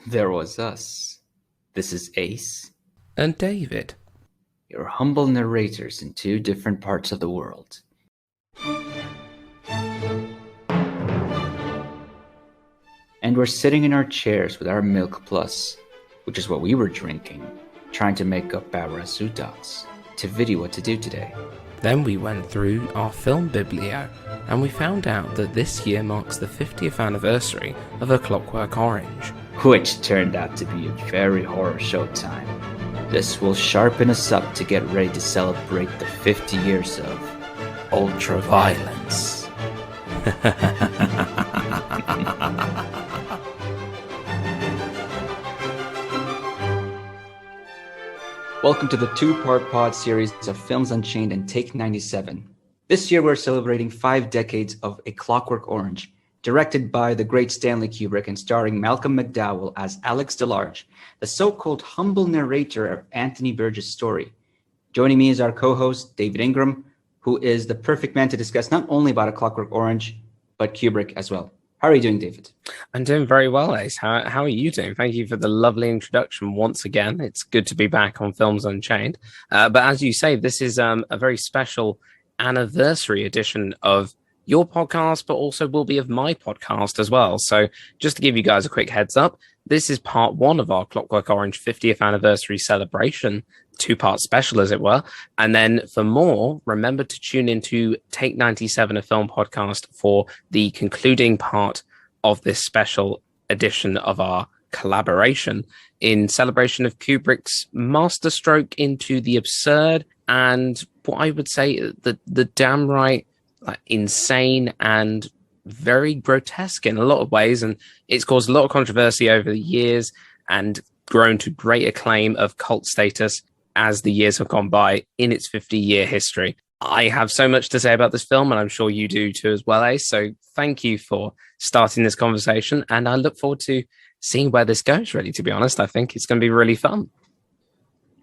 There was us. This is Ace, And David. your humble narrators in two different parts of the world. And we're sitting in our chairs with our Milk Plus, which is what we were drinking, trying to make up our Azudox to video what to do today. Then we went through our film biblio, and we found out that this year marks the 50th anniversary of A Clockwork Orange. Which turned out to be a very horror show time. This will sharpen us up to get ready to celebrate the 50 years of ultra-violence. Welcome to the two-part pod series of Films Unchained and Take 97. This year we're celebrating 5 decades of A Clockwork Orange, directed by the great Stanley Kubrick and starring Malcolm McDowell as Alex DeLarge, the so-called humble narrator of Anthony Burgess' story. Joining me is our co-host, David Ingram, who is the perfect man to discuss not only about A Clockwork Orange, but Kubrick as well. How are you doing, David? I'm doing very well, Ace. How are you doing? Thank you for the lovely introduction once again. It's good to be back on Films Unchained. But as you say, this is a very special anniversary edition of your podcast, but also will be of my podcast as well. So just to give you guys a quick heads up, this is part one of our Clockwork Orange 50th anniversary celebration, two-part special, as it were. And then for more, remember to tune into Take 97, a film podcast, for the concluding part of this special edition of our collaboration in celebration of Kubrick's masterstroke into the absurd and what I would say the damn right insane and very grotesque in a lot of ways, and it's caused a lot of controversy over the years and grown to great acclaim of cult status as the years have gone by in its 50-year history. I have so much to say about this film, and I'm sure you do too as well, Ace. So thank you for starting this conversation, and I look forward to seeing where this goes, really, to be honest. I think it's going to be really fun.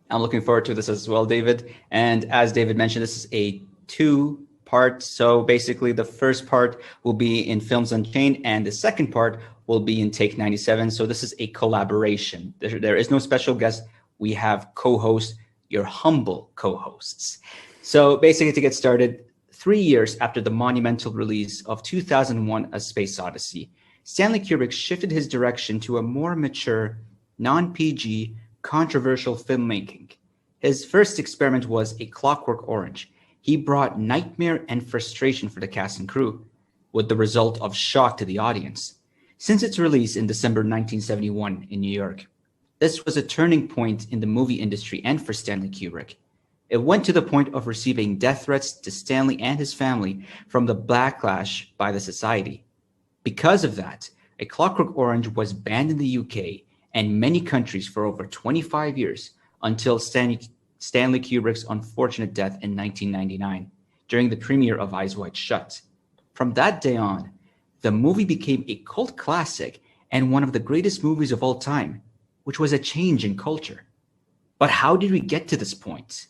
I'm looking forward to this as well, David. And as David mentioned, this is a two-part. So basically, the first part will be in Films Unchained, and the second part will be in Take 97. So this is a collaboration. There is no special guest. We have co-hosts, your humble co-hosts. So basically, to get started, 3 years after the monumental release of 2001: A Space Odyssey, Stanley Kubrick shifted his direction to a more mature, non-PG, controversial filmmaking. His first experiment was A Clockwork Orange. He brought nightmare and frustration for the cast and crew, with the result of shock to the audience. Since its release in December 1971 in New York, this was a turning point in the movie industry and for Stanley Kubrick. It went to the point of receiving death threats to Stanley and his family from the backlash by the society. Because of that, A Clockwork Orange was banned in the UK and many countries for over 25 years until Stanley Kubrick's unfortunate death in 1999 during the premiere of Eyes Wide Shut. From that day on, the movie became a cult classic and one of the greatest movies of all time, which was a change in culture. But how did we get to this point?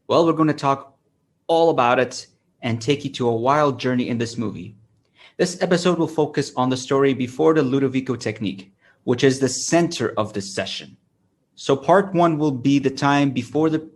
Well, we're going to talk all about it and take you to a wild journey in this movie. This episode will focus on the story before the Ludovico technique, which is the center of this session. So part one will be the time before the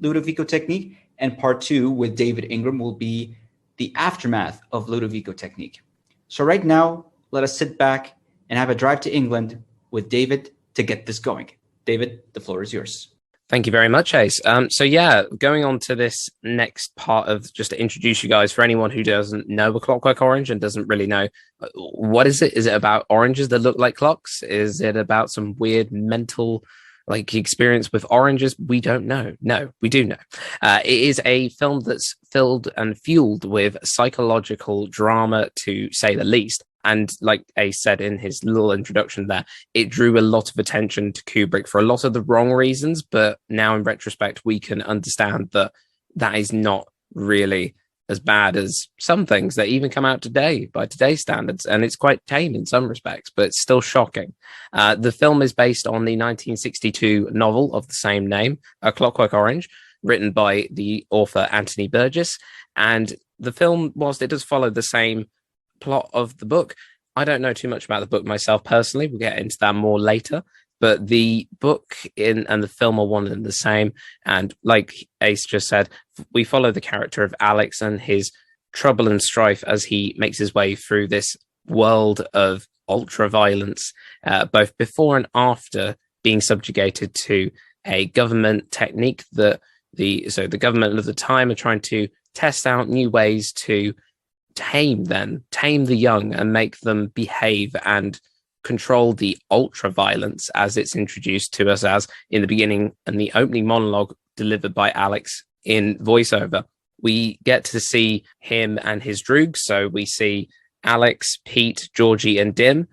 Ludovico technique, and part two with David Ingram will be the aftermath of Ludovico technique. So right now, let us sit back and have a drive to England with David to get this going. David, the floor is yours. Thank you very much, Ace. So yeah, going on to this next part of just to introduce you guys, for anyone who doesn't know A Clockwork Orange and doesn't really know, what is it? Is it about oranges that look like clocks? Is it about some weird mental experience with oranges? We don't know. No, we do know. It is a film that's filled and fueled with psychological drama, to say the least. And like Ace said in his little introduction there, it drew a lot of attention to Kubrick for a lot of the wrong reasons. But now in retrospect, we can understand that that is not really as bad as some things that even come out today by today's standards. And it's quite tame in some respects, but it's still shocking. The film is based on the 1962 novel of the same name, A Clockwork Orange, written by the author Anthony Burgess. And the film, whilst it does follow the same plot of the book, I don't know too much about the book myself personally. We'll get into that more later. But the book and the film are one and the same. And like Ace just said, we follow the character of Alex and his trouble and strife as he makes his way through this world of ultra violence, both before and after being subjugated to a government technique that the government of the time are trying to test out new ways to tame the young and make them behave and control the ultra violence as it's introduced to us as in the beginning and the opening monologue delivered by Alex in voiceover. We get to see him and his droogs. So we see Alex, Pete, Georgie, and Dim.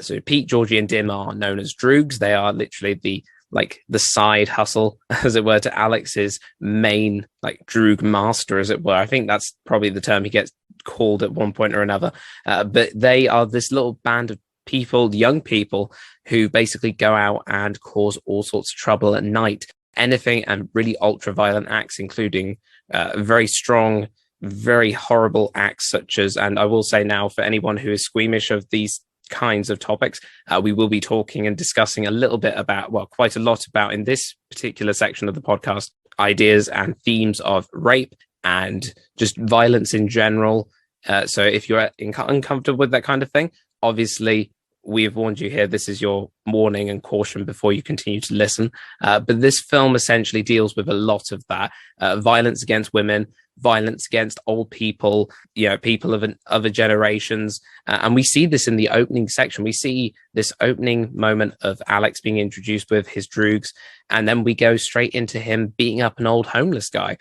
So Pete, Georgie, and Dim are known as droogs. They are literally the side hustle, as it were, to Alex's main droog master, as it were. I think that's probably the term he gets called at one point or another. But they are this little band of people, young people, who basically go out and cause all sorts of trouble at night. Anything and really ultra violent acts, including very strong, very horrible acts such as, and I will say now for anyone who is squeamish of these kinds of topics, we will be talking and discussing a little bit about, well, quite a lot about in this particular section of the podcast, ideas and themes of rape and just violence in general. So if you're uncomfortable with that kind of thing, obviously we've warned you here. This is your warning and caution before you continue to listen. But this film essentially deals with a lot of that violence against women, violence against old people, people of other generations. And we see this in the opening section. We see this opening moment of Alex being introduced with his droogs. And then we go straight into him beating up an old homeless guy.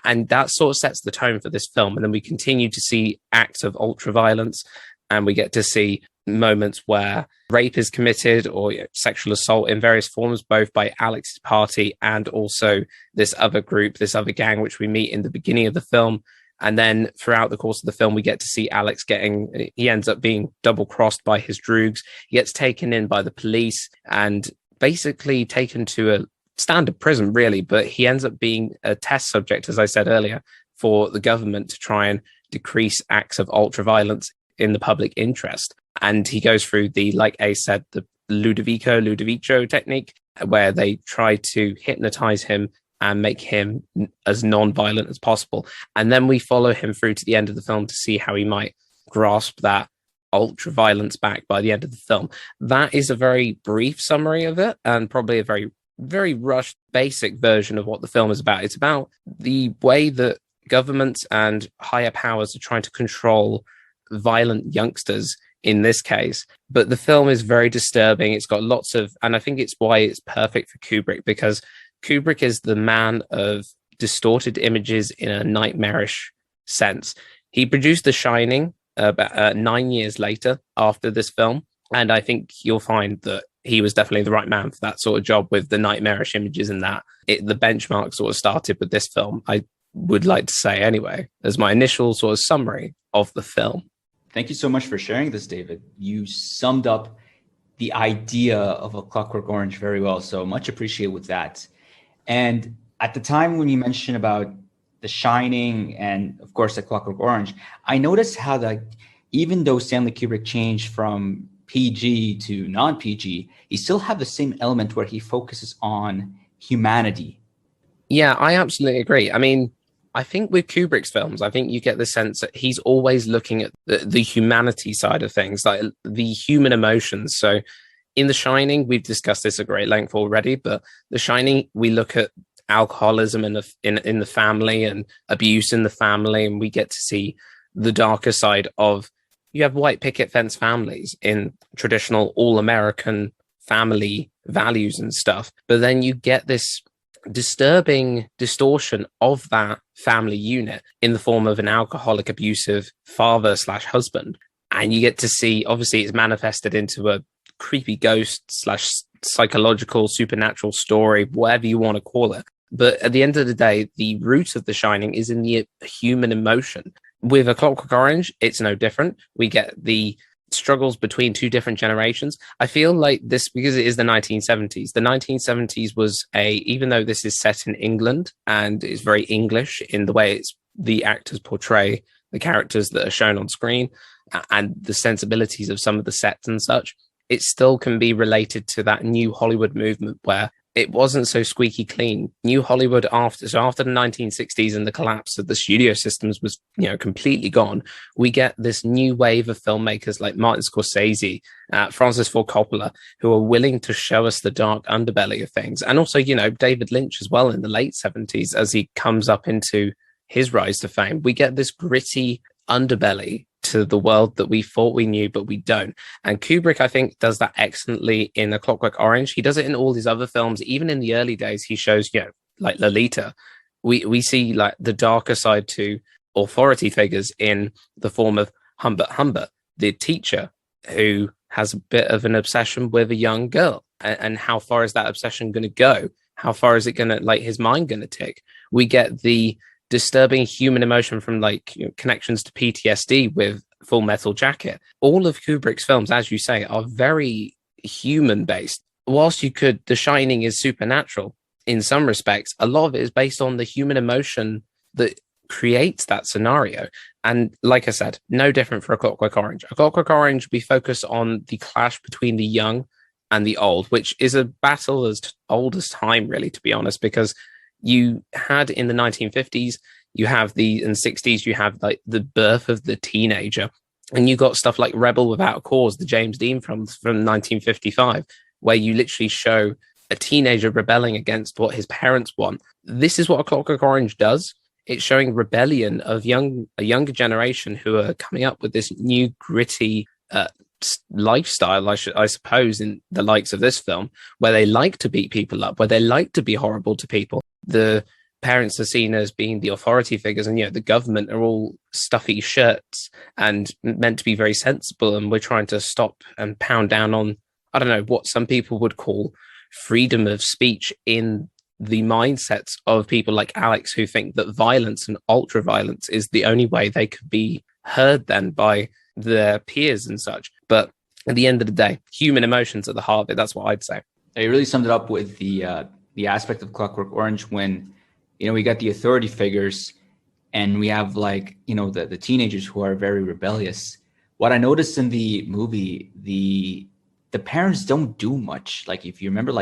And that sort of sets the tone for this film. And then we continue to see acts of ultra violence. And we get to see moments where rape is committed or sexual assault in various forms, both by Alex's party and also this other group, this other gang, which we meet in the beginning of the film. And then throughout the course of the film, we get to see Alex he ends up being double crossed by his droogs. He gets taken in by the police and basically taken to a standard prison, really. But he ends up being a test subject, as I said earlier, for the government to try and decrease acts of ultra violence in the public interest. And he goes through like Ace said, the Ludovico technique, where they try to hypnotize him and make him as non-violent as possible. And then we follow him through to the end of the film to see how he might grasp that ultra violence back by the end of the film. That is a very brief summary of it and probably a very, very rushed, basic version of what the film is about. It's about the way that governments and higher powers are trying to control violent youngsters in this case. But the film is very disturbing. It's got lots of, and I think it's why it's perfect for Kubrick, because Kubrick is the man of distorted images in a nightmarish sense. He produced The Shining about 9 years later after this film. And I think you'll find that he was definitely the right man for that sort of job with the nightmarish images and that. The benchmark sort of started with this film, I would like to say anyway, as my initial sort of summary of the film. Thank you so much for sharing this, David. You summed up the idea of A Clockwork Orange very well, so much appreciated with that. And at the time when you mentioned about The Shining and, of course, A Clockwork Orange, I noticed how even though Stanley Kubrick changed from PG to non-PG, he still have the same element where he focuses on humanity. Yeah, I absolutely agree. I mean, I think with Kubrick's films, I think you get the sense that he's always looking at the humanity side of things, like the human emotions. So in The Shining, we've discussed this at great length already, but The Shining, we look at alcoholism in the family and abuse in the family, and we get to see the darker side of, you have white picket fence families in traditional all-American family values and stuff, but then you get this disturbing distortion of that family unit in the form of an alcoholic, abusive father/husband. And you get to see, obviously it's manifested into a creepy ghost/psychological supernatural story, whatever you want to call it. But at the end of the day, the root of The Shining is in the human emotion. With A Clockwork Orange, it's no different. We get the struggles between two different generations. I feel like this, because it is the 1970s, the 1970s was even though this is set in England and is very English in the way the actors portray the characters that are shown on screen, and the sensibilities of some of the sets and such, it still can be related to that new Hollywood movement where it wasn't so squeaky clean. New Hollywood after the 1960s and the collapse of the studio systems was, completely gone. We get this new wave of filmmakers like Martin Scorsese, Francis Ford Coppola, who are willing to show us the dark underbelly of things. And also, David Lynch as well in the late 70s as he comes up into his rise to fame. We get this gritty underbelly to the world that we thought we knew, but we don't. And Kubrick, I think, does that excellently in A Clockwork Orange. He does it in all his other films. Even in the early days, he shows, like Lolita, we see like the darker side to authority figures in the form of Humbert Humbert, the teacher who has a bit of an obsession with a young girl. And how far is that obsession going to go? How far is it going to, like, his mind going to tick? We get the disturbing human emotion from connections to PTSD with Full Metal Jacket. All of Kubrick's films, as you say, are very human based. Whilst The Shining is supernatural in some respects, a lot of it is based on the human emotion that creates that scenario. And like I said, no different for A Clockwork Orange. A Clockwork Orange, we focus on the clash between the young and the old, which is a battle as old as time, really, to be honest, because you had in the 1950s, you have in 60s, you have like the birth of the teenager, and you got stuff like Rebel Without a Cause, the James Dean from 1955, where you literally show a teenager rebelling against what his parents want. This is what A Clockwork Orange does. It's showing rebellion of a younger generation who are coming up with this new gritty lifestyle, I suppose, in the likes of this film, where they like to beat people up, where they like to be horrible to people. The parents are seen as being the authority figures, and the government are all stuffy shirts and meant to be very sensible, and we're trying to stop and pound down on, I don't know, what some people would call freedom of speech in the mindsets of people like Alex, who think that violence and ultra violence is the only way they could be heard then by their peers and such. But at the end of the day, human emotions at the heart of it. That's what I'd say. It really summed it up with the aspect of Clockwork Orange when, we got the authority figures and we have the teenagers who are very rebellious. What I noticed in the movie, the parents don't do much. Like, if you remember,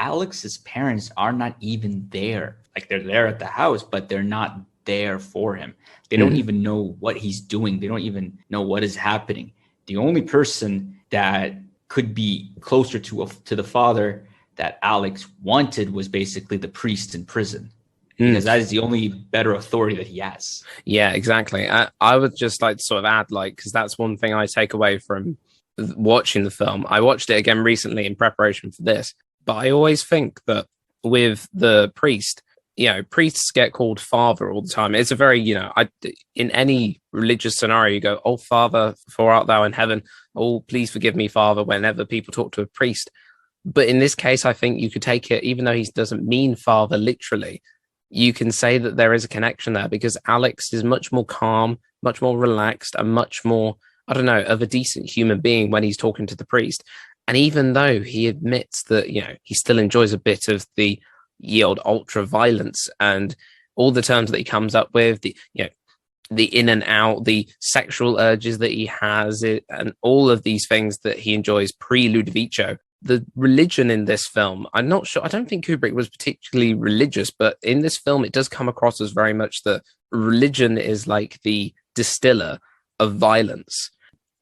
Alex's parents are not even there. Like, they're there at the house, but they're not there for him. They don't even know what he's doing. They don't even know what is happening. The only person that could be closer to the father that Alex wanted was basically the priest in prison, because that is the only better authority that he has. Yeah, exactly. I would just like to sort of add, because that's one thing I take away from watching the film. I watched it again recently in preparation for this, but I always think that with the priest, priests get called father all the time. It's a very, in any religious scenario, you go, "Oh, Father, for art thou in heaven. Oh, please forgive me, Father," whenever people talk to a priest. But in this case, I think you could take it, even though he doesn't mean father literally, you can say that there is a connection there, because Alex is much more calm, much more relaxed, and much more, I don't know, of a decent human being when he's talking to the priest. And even though he admits that, he still enjoys a bit of the old ultra violence and all the terms that he comes up with, the in and out, the sexual urges that he has, and all of these things that he enjoys pre-Ludovico. The religion in this film, I'm not sure. I don't think Kubrick was particularly religious, but in this film, it does come across as very much that religion is like the distiller of violence,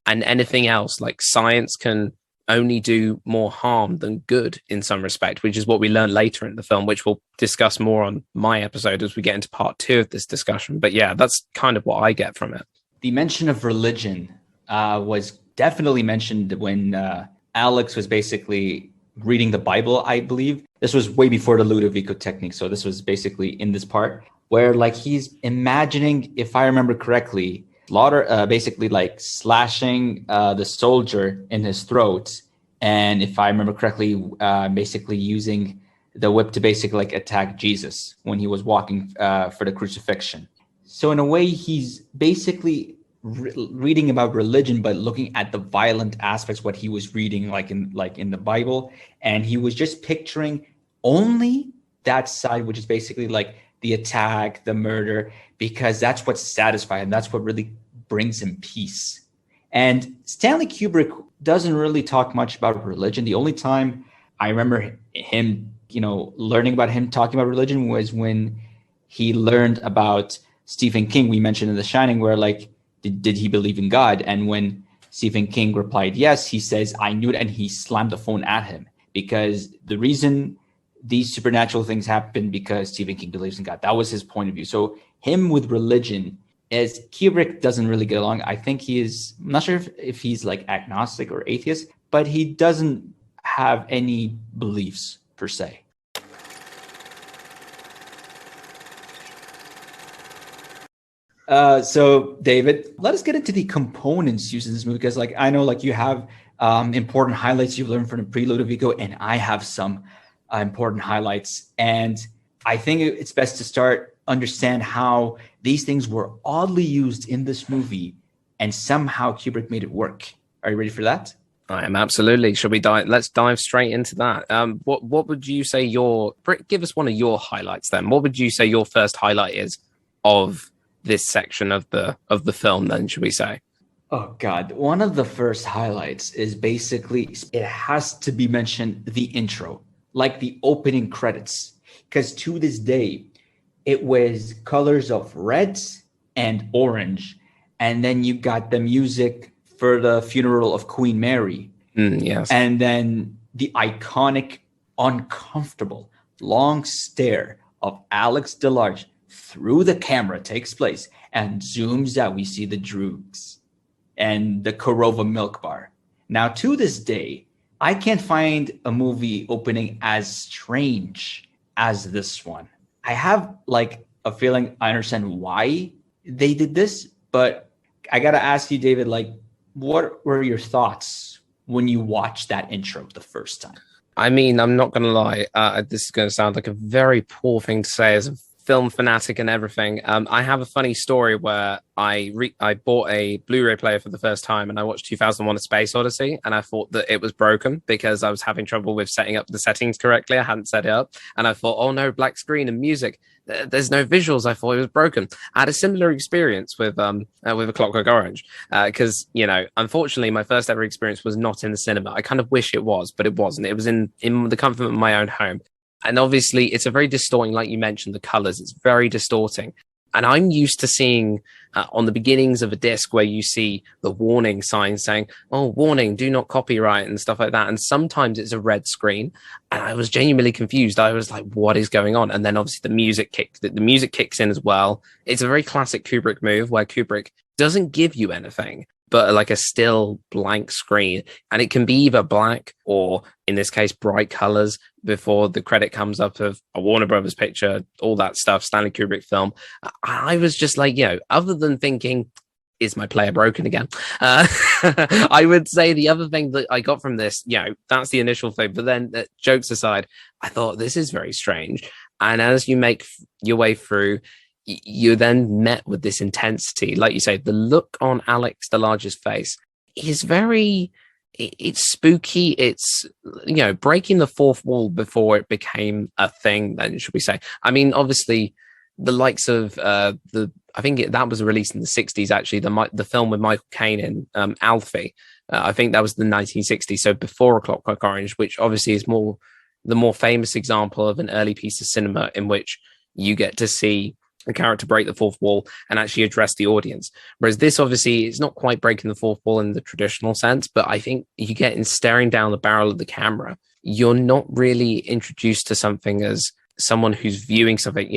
and anything else, like science, can only do more harm than good in some respect, which is what we learn later in the film, which we'll discuss more on my episode as we get into part 2 of this discussion. But yeah, that's kind of what I get from it. The mention of religion was definitely mentioned when Alex was basically reading the Bible, I believe. This was way before the Ludovico technique. So this was basically in this part where he's imagining, if I remember correctly, basically slashing the soldier in his throat. And if I remember correctly, basically using the whip to basically attack Jesus when he was walking for the crucifixion. So in a way, he's basically reading about religion, but looking at the violent aspects, what he was reading in the Bible. And he was just picturing only that side, which is basically the attack, the murder, because that's what satisfies him. That's what really brings him peace. And Stanley Kubrick doesn't really talk much about religion. The only time I remember him, learning about him talking about religion was when he learned about Stephen King. We mentioned in The Shining, where like, did he believe in God? And when Stephen King replied yes, he says, I knew it, and he slammed the phone at him, because the reason these supernatural things happen because Stephen King believes in God. That was his point of view. So him with religion, as Kubrick doesn't really get along. I think I'm not sure if he's like agnostic or atheist, but he doesn't have any beliefs per se. So David, let us get into the components used in this movie, because like I know like you have important highlights you've learned from the Pre-Ludovico, and I have some important highlights. And I think it's best to start understand how these things were oddly used in this movie, and somehow Kubrick made it work. Are you ready for that? I am, absolutely. Shall we dive? Let's dive straight into that. What would you say give us one of your highlights then? What would you say your first highlight is of this section of the film then, should we say? Oh God, one of the first highlights is basically, it has to be mentioned, the intro, like the opening credits, because to this day, it was colors of red and orange. And then you got the music for the funeral of Queen Mary. Yes. And then the iconic, uncomfortable, long stare of Alex DeLarge through the camera takes place, and zooms out. We see the Droogs and the Korova milk bar. Now, to this day, I can't find a movie opening as strange as this one. I have like a feeling I understand why they did this, but I got to ask you, David, like, what were your thoughts when you watched that intro the first time? I mean, I'm not going to lie. This is going to sound like a very poor thing to say as a film fanatic and everything. I have a funny story where I bought a Blu-ray player for the first time, and I watched 2001: A Space Odyssey, and I thought that it was broken because I was having trouble with setting up the settings correctly. I hadn't set it up, and I thought, oh no, black screen and music. There's no visuals. I thought it was broken. I had a similar experience with A Clockwork Orange, because unfortunately, my first ever experience was not in the cinema. I kind of wish it was, but it wasn't. It was in the comfort of my own home. And obviously, it's a very distorting, like you mentioned, the colors. It's very distorting. And I'm used to seeing on the beginnings of a disc where you see the warning sign saying, oh, warning, do not copyright and stuff like that. And sometimes it's a red screen. And I was genuinely confused. I was like, what is going on? And then obviously the music kicks in as well. It's a very classic Kubrick move where Kubrick doesn't give you anything but like a still blank screen. And it can be either black or, in this case, bright colors before the credit comes up of a Warner Brothers picture, all that stuff, Stanley Kubrick film. I was just like, other than thinking, is my player broken again? I would say the other thing that I got from this, that's the initial thing. But then, jokes aside, I thought this is very strange. And as you make your way through, you're then met with this intensity. Like you say, the look on Alex DeLarge's face is it's spooky. It's, breaking the fourth wall before it became a thing, then, should we say. I mean, obviously, the likes of I think that was released in the 60s, actually, the film with Michael Caine in Alfie. I think that was the 1960s, so before A Clockwork Orange, which obviously is the more famous example of an early piece of cinema in which you get to see a character break the fourth wall and actually address the audience. Whereas this, obviously, it's not quite breaking the fourth wall in the traditional sense, but I think you get in staring down the barrel of the camera, you're not really introduced to something as someone who's viewing something,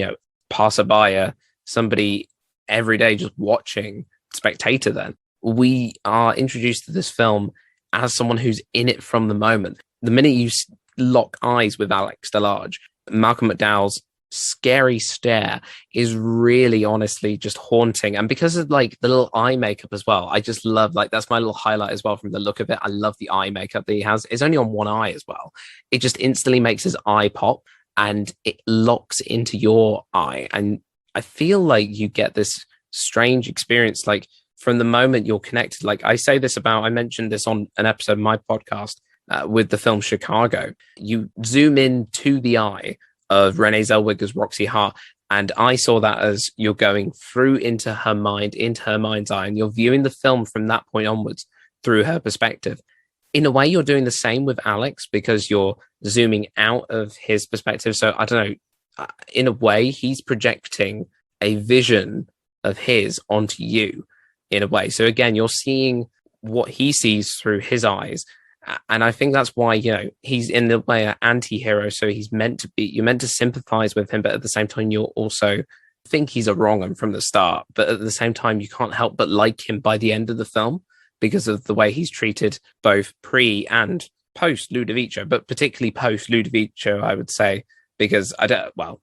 passerby, somebody every day just watching, spectator then. We are introduced to this film as someone who's in it from the moment. The minute you lock eyes with Alex DeLarge, Malcolm McDowell's scary stare is really honestly just haunting. And because of like the little eye makeup as well, I just love, like, that's my little highlight as well from the look of it. I love the eye makeup that he has. It's only on one eye as well. It just instantly makes his eye pop and it locks into your eye. And I feel like you get this strange experience, like from the moment you're connected. Like I mentioned this on an episode of my podcast with the film Chicago. You zoom in to the eye of Renee Zellweger as Roxy Hart, and I saw that as you're going through into her mind's eye, and you're viewing the film from that point onwards. through her perspective. In a way, you're doing the same with Alex because you're zooming out of his perspective. So I don't know, in a way, he's projecting a vision of his onto you in a way. So again, you're seeing what he sees through his eyes. And I think that's why, he's in the way an anti-hero. So he's meant to be, you're meant to sympathize with him, but at the same time, you'll also think he's a wrong one from the start. But at the same time, you can't help but like him by the end of the film because of the way he's treated both pre and post Ludovico, but particularly post Ludovico, I would say, because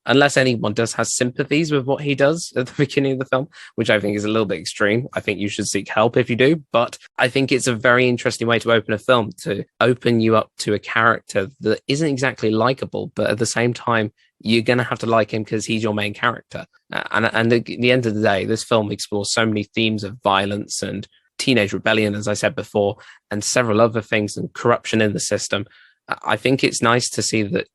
unless anyone has sympathies with what he does at the beginning of the film, which I think is a little bit extreme. I think you should seek help if you do, but I think it's a very interesting way to open a film, to open you up to a character that isn't exactly likable, but at the same time, you're going to have to like him because he's your main character. And at the end of the day, this film explores so many themes of violence and teenage rebellion, as I said before, and several other things, and corruption in the system. I think it's nice to see that,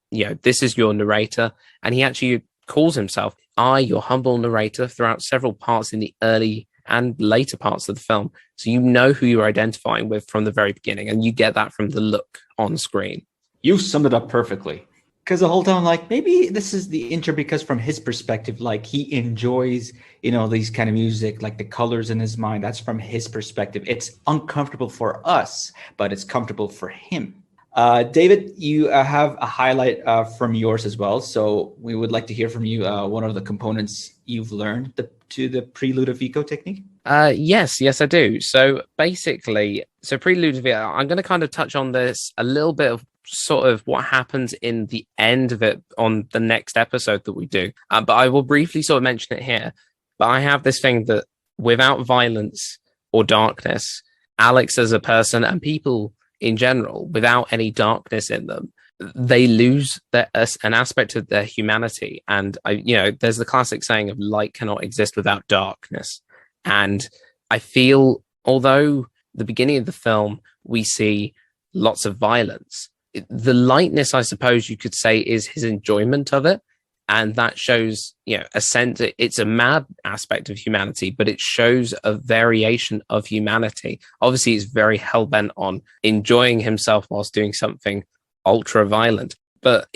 this is your narrator, and he actually calls himself your humble narrator throughout several parts in the early and later parts of the film. So you know who you're identifying with from the very beginning, and you get that from the look on screen. You summed it up perfectly. Because the whole time, maybe this is the intro because from his perspective, he enjoys, these kind of music, like the colors in his mind. That's from his perspective. It's uncomfortable for us, but it's comfortable for him. David, you have a highlight from yours as well. So we would like to hear from you. What are the components you've learned to the Pre-Ludovico technique? Yes, I do. So basically, Pre-Ludovico, I'm going to kind of touch on this a little bit of sort of what happens in the end of it on the next episode that we do. But I will briefly sort of mention it here. But I have this thing that without violence or darkness, Alex as a person and people in general, without any darkness in them, they lose an aspect of their humanity. And there's the classic saying of light cannot exist without darkness. And I feel, although the beginning of the film, we see lots of violence, the lightness, I suppose you could say, is his enjoyment of it. And that shows, a sense, it's a mad aspect of humanity, but it shows a variation of humanity. Obviously, he's very hell-bent on enjoying himself whilst doing something ultra-violent. But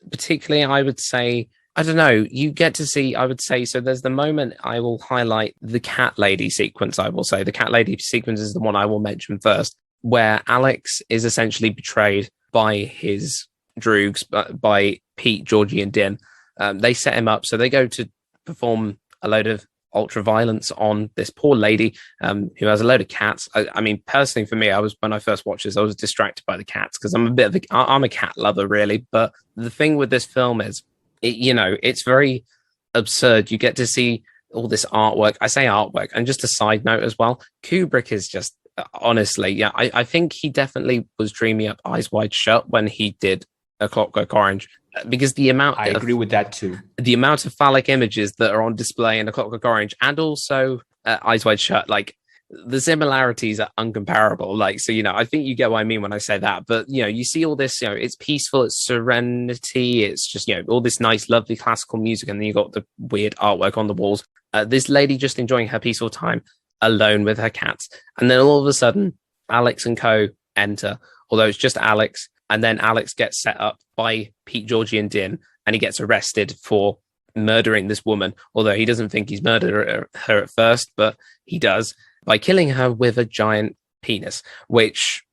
particularly, I would say, I don't know, you get to see, I would say, so there's the moment I will highlight the cat lady sequence, I will say. The cat lady sequence is the one I will mention first, where Alex is essentially betrayed by his droogs, by Pete, Georgie, and Din. They set him up, so they go to perform a load of ultra violence on this poor lady who has a load of cats. I mean, personally, for me, when I first watched this, I was distracted by the cats because I'm a cat lover, really. But the thing with this film is, it's very absurd. You get to see all this artwork. I say artwork, and just a side note as well, Kubrick is just, honestly, I think he definitely was dreaming up Eyes Wide Shut when he did A Clockwork Orange, because I agree with that too. The amount of phallic images that are on display in A Clockwork Orange and also Eyes Wide Shut, the similarities are uncomparable. I think you get what I mean when I say that. But you see all this, it's peaceful, it's serenity, it's just all this nice, lovely classical music, and then you got the weird artwork on the walls. This lady just enjoying her peaceful time alone with her cats, and then all of a sudden, Alex and co enter. Although it's just Alex. And then Alex gets set up by Pete, Georgie, and Din, and he gets arrested for murdering this woman, although he doesn't think he's murdered her at first, but he does, by killing her with a giant penis, which,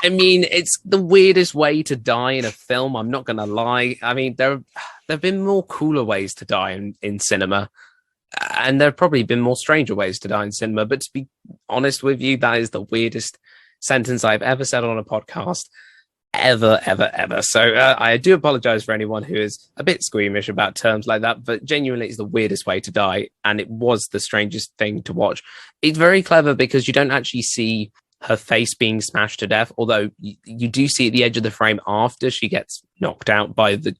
I mean, it's the weirdest way to die in a film, I'm not going to lie. I mean, there have been more cooler ways to die in cinema, and there have probably been more stranger ways to die in cinema, but to be honest with you, that is the weirdest sentence I've ever said on a podcast ever. So I do apologize for anyone who is a bit squeamish about terms like that, but genuinely it's the weirdest way to die, and it was the strangest thing to watch. It's very clever because you don't actually see her face being smashed to death, although you do see at the edge of the frame after she gets knocked out by the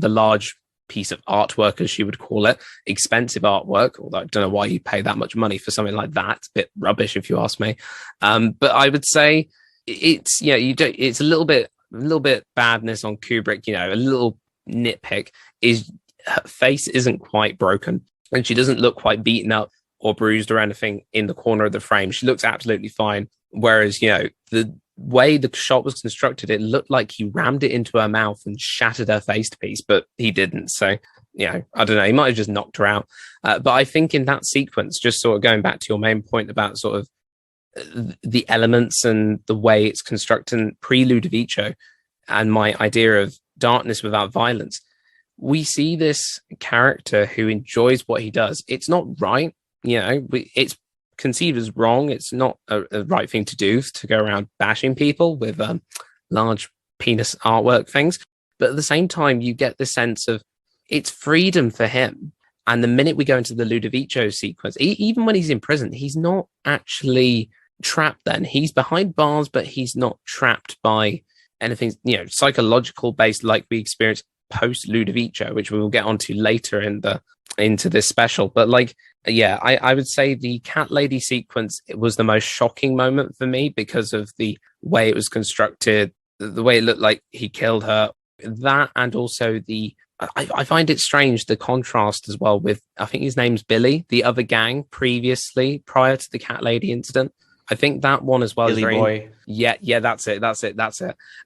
large piece of artwork, as she would call it, expensive artwork, although I don't know why you pay that much money for something like that. It's a bit rubbish if you ask me. But I would say it's, it's a little bit badness on Kubrick, a little nitpick is her face isn't quite broken and she doesn't look quite beaten up or bruised or anything in the corner of the frame. She looks absolutely fine. Whereas, the way the shot was constructed, it looked like he rammed it into her mouth and shattered her face to pieces, but he didn't. So, I don't know. He might have just knocked her out. But I think in that sequence, just sort of going back to your main point about sort of the elements and the way it's constructed, Pre-Ludovico, and my idea of darkness without violence, we see this character who enjoys what he does. It's not right. It's conceived as wrong. It's not a right thing to do, to go around bashing people with large penis artwork things. But at the same time, you get the sense of it's freedom for him. And the minute we go into the Ludovico sequence, even when he's in prison, he's not actually trapped then. He's behind bars, but he's not trapped by anything, psychological based like we experienced post Ludovico, which we will get onto later into this special. But I would say the cat lady sequence, it was the most shocking moment for me because of the way it was constructed, the way it looked like he killed her. That, and also I find it strange, the contrast as well with, I think his name's Billy, the other gang prior to the cat lady incident. I think that one as well Billy is very Boy. Yeah, that's it.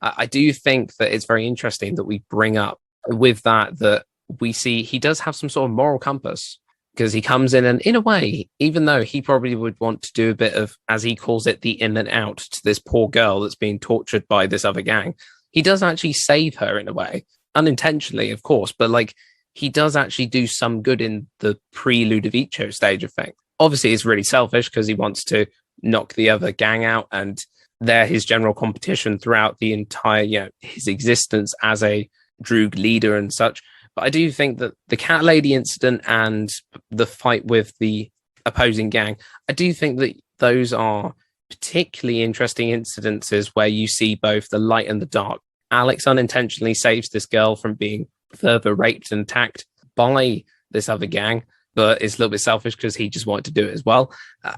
I do think that it's very interesting that we bring up with that we see he does have some sort of moral compass, because he comes in and, in a way, even though he probably would want to do a bit of, as he calls it, the in and out to this poor girl that's being tortured by this other gang, he does actually save her in a way, unintentionally, of course, but he does actually do some good in the pre-Ludovico stage of things. Obviously, it's really selfish because he wants to knock the other gang out, and they're his general competition throughout the entire, his existence as a Droog leader and such. But I do think that the cat lady incident and the fight with the opposing gang, I do think that those are particularly interesting incidences where you see both the light and the dark. Alex unintentionally saves this girl from being further raped and attacked by this other gang, but it's a little bit selfish because he just wanted to do it as well.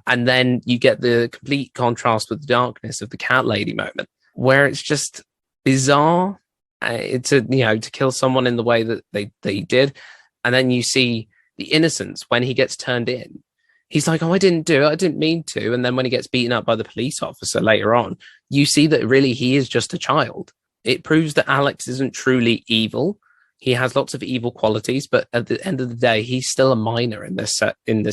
And then you get the complete contrast with the darkness of the cat lady moment, where it's just bizarre to kill someone in the way that they did. And then you see the innocence when he gets turned in. He's like, oh, I didn't do it. I didn't mean to. And then when he gets beaten up by the police officer later on, you see that really he is just a child. It proves that Alex isn't truly evil. He has lots of evil qualities, but at the end of the day, he's still a minor in this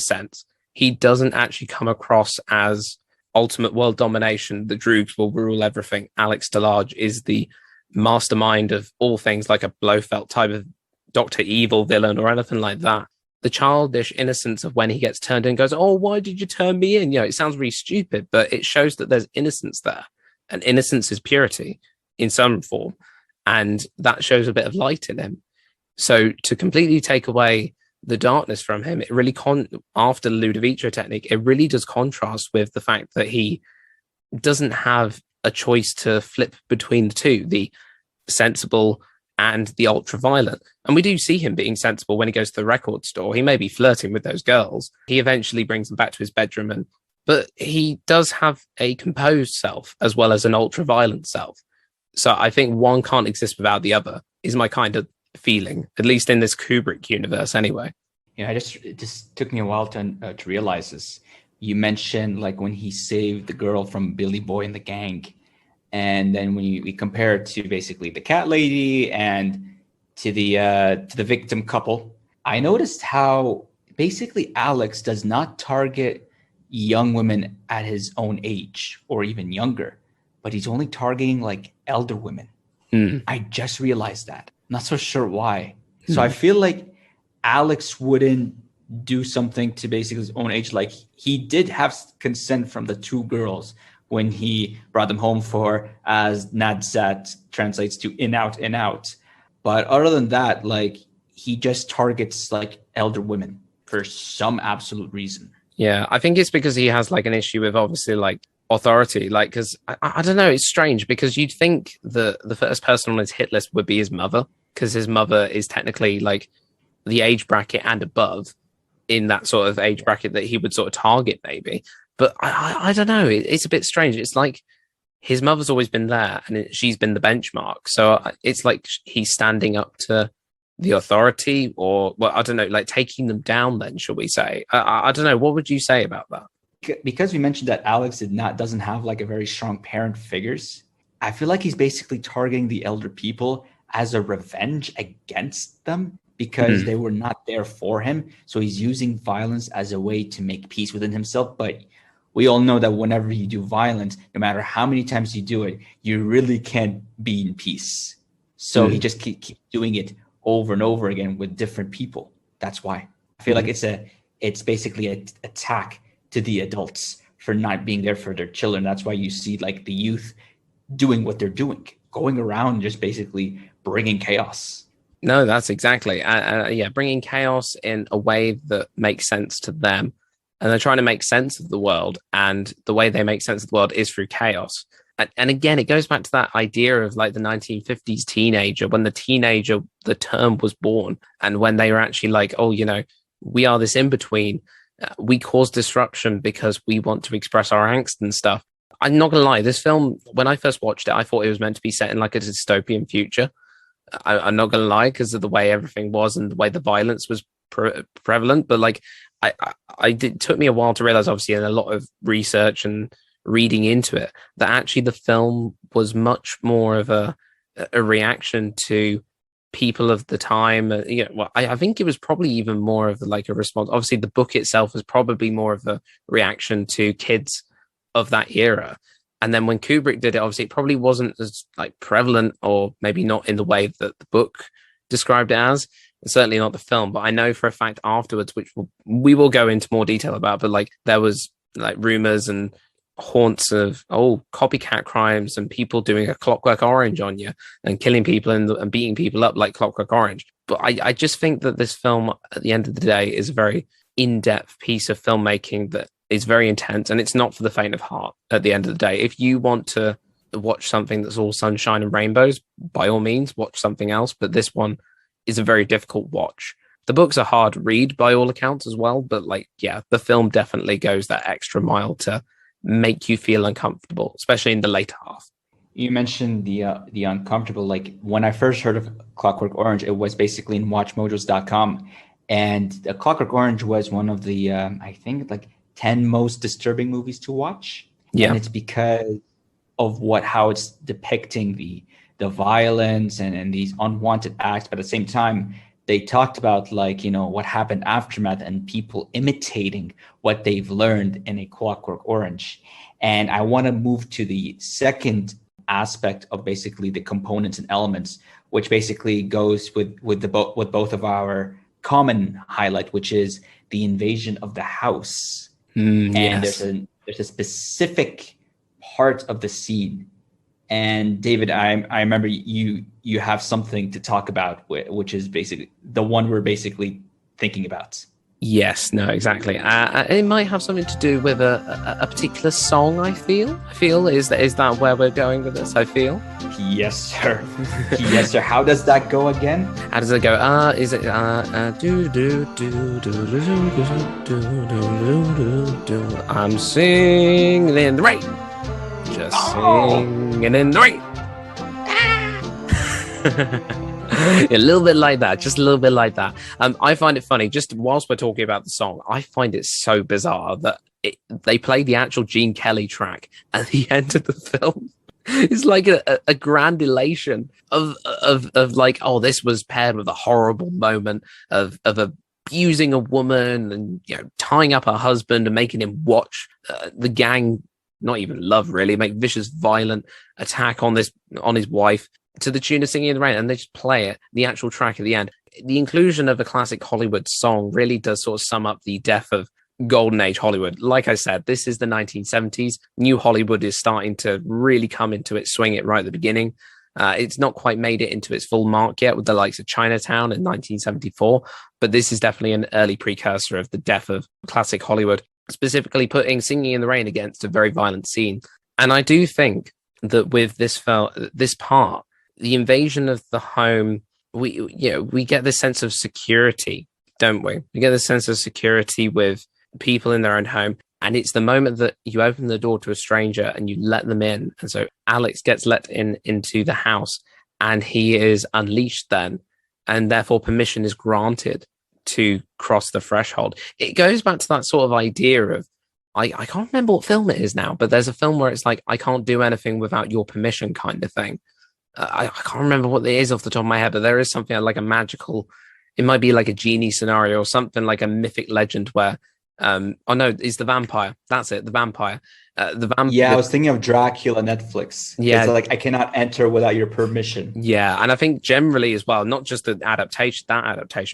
sense. He doesn't actually come across as ultimate world domination. The Droogs will rule everything. Alex DeLarge is the mastermind of all things, like a Blofeld type of Dr. Evil villain or anything like that. The childish innocence of when he gets turned in, goes, oh, why did you turn me in? It sounds really stupid, but it shows that there's innocence there, and innocence is purity in some form. And that shows a bit of light in him. So to completely take away the darkness from him, it really after the Ludovico technique, it really does contrast with the fact that he doesn't have a choice to flip between the two, the sensible and the ultra violent. And we do see him being sensible when he goes to the record store. He may be flirting with those girls. He eventually brings them back to his bedroom, but he does have a composed self as well as an ultra violent self. So I think one can't exist without the other, is my kind of feeling, at least in this Kubrick universe anyway. Yeah, it just took me a while to realize this. You mentioned when he saved the girl from Billy Boy and the gang, and then when we compare it to basically the cat lady and to the victim couple, I noticed how basically Alex does not target young women at his own age or even younger, but he's only targeting elder women. I just realized that. Not so sure why. So I feel like Alex wouldn't do something to basically his own age. He did have consent from the two girls when he brought them home for, as Nadsat translates to, in out, in out. But other than that, he just targets elder women for some absolute reason. Yeah, I think it's because he has an issue with obviously authority, because I don't know, it's strange because you'd think the first person on his hit list would be his mother, because his mother is technically the age bracket and above in that sort of age bracket that he would sort of target maybe. But I don't know, it's a bit strange. It's his mother's always been there and she's been the benchmark, so it's he's standing up to the authority, or well, I don't know, like taking them down. Then, shall we say? I don't know. What would you say about that? Because we mentioned that Alex doesn't have like a very strong parent figures. I feel like he's basically targeting the elder people as a revenge against them because they were not there for him. So he's using violence as a way to make peace within himself. But we all know that whenever you do violence, no matter how many times you do it, you really can't be in peace. So he just keeps doing it over and over again with different people. That's why I feel like it's basically an attack to the adults for not being there for their children. That's why you see like the youth doing what they're doing, going around just basically bringing chaos. No, that's exactly. Yeah, bringing chaos in a way that makes sense to them. And they're trying to make sense of the world. And the way they make sense of the world is through chaos. And again, it goes back to that idea of like the 1950s teenager, when the term was born, and when they were actually like, oh, we are this in between. We cause disruption because we want to express our angst and stuff. I'm not going to lie. This film, when I first watched it, I thought it was meant to be set in like a dystopian future. I'm not going to lie, because of the way everything was and the way the violence was prevalent. But like, it took me a while to realize, obviously, and a lot of research and reading into it, that actually the film was much more of a reaction to people of the time. I think it was probably even more of like a response. Obviously, the book itself was probably more of a reaction to kids of that era. And then when Kubrick did it, obviously it probably wasn't as like prevalent, or maybe not in the way that the book described it as, and certainly not the film. But I know for a fact afterwards, which we will go into more detail about, but like there was like rumors and haunts of copycat crimes and people doing a Clockwork Orange on you and killing people and beating people up like Clockwork Orange. But I just think that this film, at the end of the day, is a very in-depth piece of filmmaking that is very intense, and it's not for the faint of heart. At the end of the day, if you want to watch something that's all sunshine and rainbows, by all means watch something else, but this one is a very difficult watch. The book's a hard read by all accounts as well, but like, yeah, the film definitely goes that extra mile to make you feel uncomfortable, especially in the later half. You mentioned the uncomfortable. Like when I first heard of Clockwork Orange, it was basically in watchmojos.com, and the Clockwork Orange was one of the I think like 10 most disturbing movies to watch. Yeah. And it's because of how it's depicting the violence and these unwanted acts. But at the same time, they talked about like, what happened aftermath and people imitating what they've learned in a Clockwork Orange. And I want to move to the second aspect of basically the components and elements, which basically goes with both of our common highlight, which is the invasion of the house. And yes. there's a specific part of the scene. And David, I remember you have something to talk about, which is basically the one we're basically thinking about. Yes, no, exactly. It might have something to do with a particular song. I feel is that where we're going with this? I feel. Yes, sir. Yes, sir. How does that go again? How does it go? Is it do do do do do do do do? I'm singing in the rain, just singing in the rain. A little bit like that, just a little bit like that. I find it funny, just whilst we're talking about the song, I find it so bizarre that they play the actual Gene Kelly track at the end of the film. It's like a grand elation of like, oh, this was paired with a horrible moment of abusing a woman and tying up her husband and making him watch the gang, not even love really, make vicious violent attack on his wife, to the tune of Singing in the Rain, and they just play it, the actual track at the end. The inclusion of a classic Hollywood song really does sort of sum up the death of golden age Hollywood. Like I said, this is the 1970s. New Hollywood is starting to really come into its swing it right at the beginning. It's not quite made it into its full mark yet with the likes of Chinatown in 1974, but this is definitely an early precursor of the death of classic Hollywood, specifically putting Singing in the Rain against a very violent scene. And I do think that with this part, the invasion of the home, we get this sense of security, don't we? We get this sense of security with people in their own home. And it's the moment that you open the door to a stranger and you let them in. And so Alex gets let into the house and he is unleashed then. and therefore permission is granted to cross the threshold. It goes back to that sort of idea of, I can't remember what film it is now, but there's a film where it's like, I can't do anything without your permission kind of thing. I can't remember what it is off the top of my head, but there is something like a magical, it might be like a genie scenario or something like a mythic legend where, oh no, it's the vampire. That's it, the vampire. Yeah, I was thinking of Dracula Netflix. Yeah. It's like, I cannot enter without your permission. Yeah, and I think generally as well, not just that adaptation,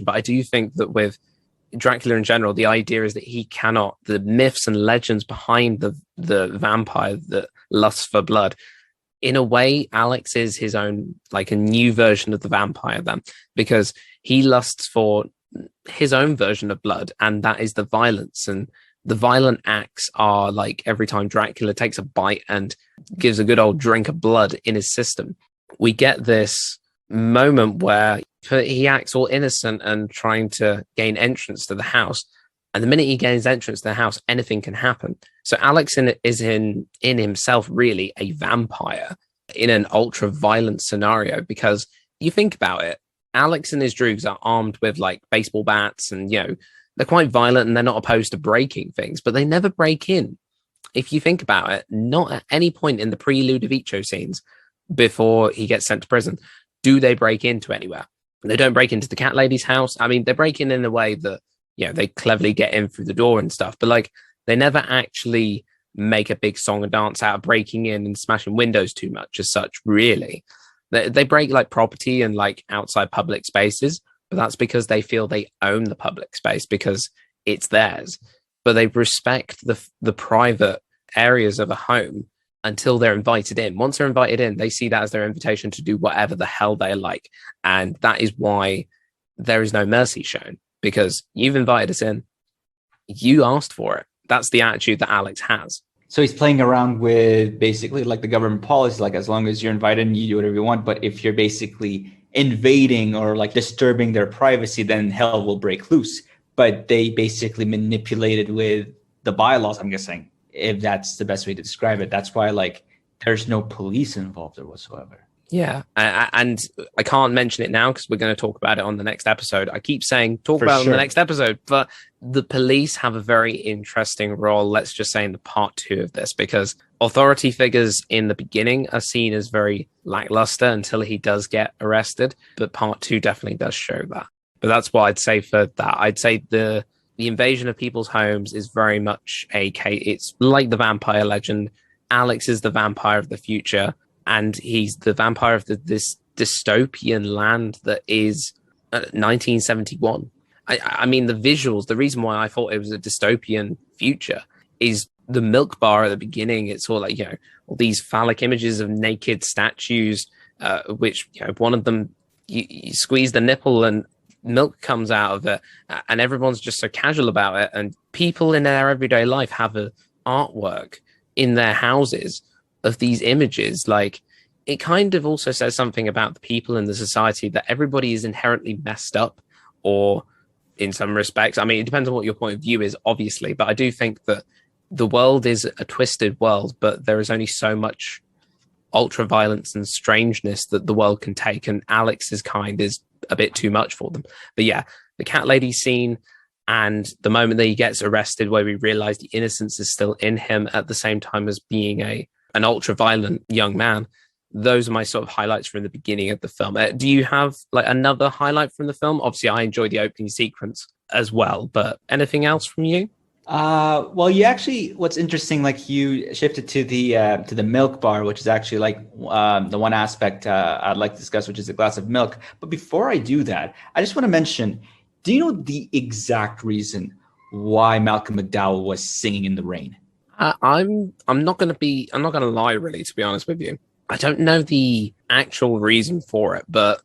but I do think that with Dracula in general, the idea is that he cannot, the myths and legends behind the vampire that lusts for blood, in a way, Alex is his own, like a new version of the vampire then, because he lusts for his own version of blood, and that is the violence. And the violent acts are like every time Dracula takes a bite and gives a good old drink of blood in his system, we get this moment where he acts all innocent and trying to gain entrance to the house. And the minute he gains entrance to the house, anything can happen. So Alex is in himself really a vampire in an ultra violent scenario, because you think about it, Alex and his droogs are armed with like baseball bats, and they're quite violent and they're not opposed to breaking things, but they never break in. If you think about it, not at any point in the pre-Ludovico scenes before he gets sent to prison do they break into anywhere. They don't break into the cat lady's house. I mean, they break in a way that, they cleverly get in through the door and stuff, but like they never actually make a big song and dance out of breaking in and smashing windows too much as such, really. They break like property and like outside public spaces, but that's because they feel they own the public space because it's theirs. But they respect the private areas of a home until they're invited in. Once they're invited in, they see that as their invitation to do whatever the hell they like. And that is why there is no mercy shown, because you've invited us in. You asked for it. That's the attitude that Alex has. So he's playing around with basically like the government policy, like as long as you're invited and you do whatever you want. But if you're basically invading or like disturbing their privacy, then hell will break loose. But they basically manipulated with the bylaws, I'm guessing, if that's the best way to describe it. That's why like there's no police involved or whatsoever. Yeah. And I can't mention it now because we're going to talk about it on the next episode. I keep saying talk about it on the next episode, but the police have a very interesting role, let's just say in the part 2 of this, because authority figures in the beginning are seen as very lackluster until he does get arrested. But part 2 definitely does show that. But that's what I'd say for that. I'd say the invasion of people's homes is very much it's like the vampire legend. Alex is the vampire of the future, and he's the vampire of this dystopian land that is 1971. I mean, the visuals, the reason why I thought it was a dystopian future is the milk bar at the beginning. It's all like, all these phallic images of naked statues, which, one of them, you squeeze the nipple and milk comes out of it, and everyone's just so casual about it. And people in their everyday life have a artwork in their houses of these images. Like, it kind of also says something about the people in the society, that everybody is inherently messed up, or in some respects, I mean, it depends on what your point of view is, obviously, but I do think that the world is a twisted world, but there is only so much ultra violence and strangeness that the world can take, and Alex's kind is a bit too much for them. But yeah, the cat lady scene, and the moment that he gets arrested, where we realize the innocence is still in him at the same time as being an ultra violent young man, those are my sort of highlights from the beginning of the film. Do you have like another highlight from the film? Obviously, I enjoy the opening sequence as well, but anything else from you? Well, you actually, what's interesting, like you shifted to the milk bar, which is actually like the one aspect I'd like to discuss, which is a glass of milk. But before I do that, I just want to mention, do you know the exact reason why Malcolm McDowell was singing in the rain? I'm not going to lie, really, to be honest with you. I don't know the actual reason for it, but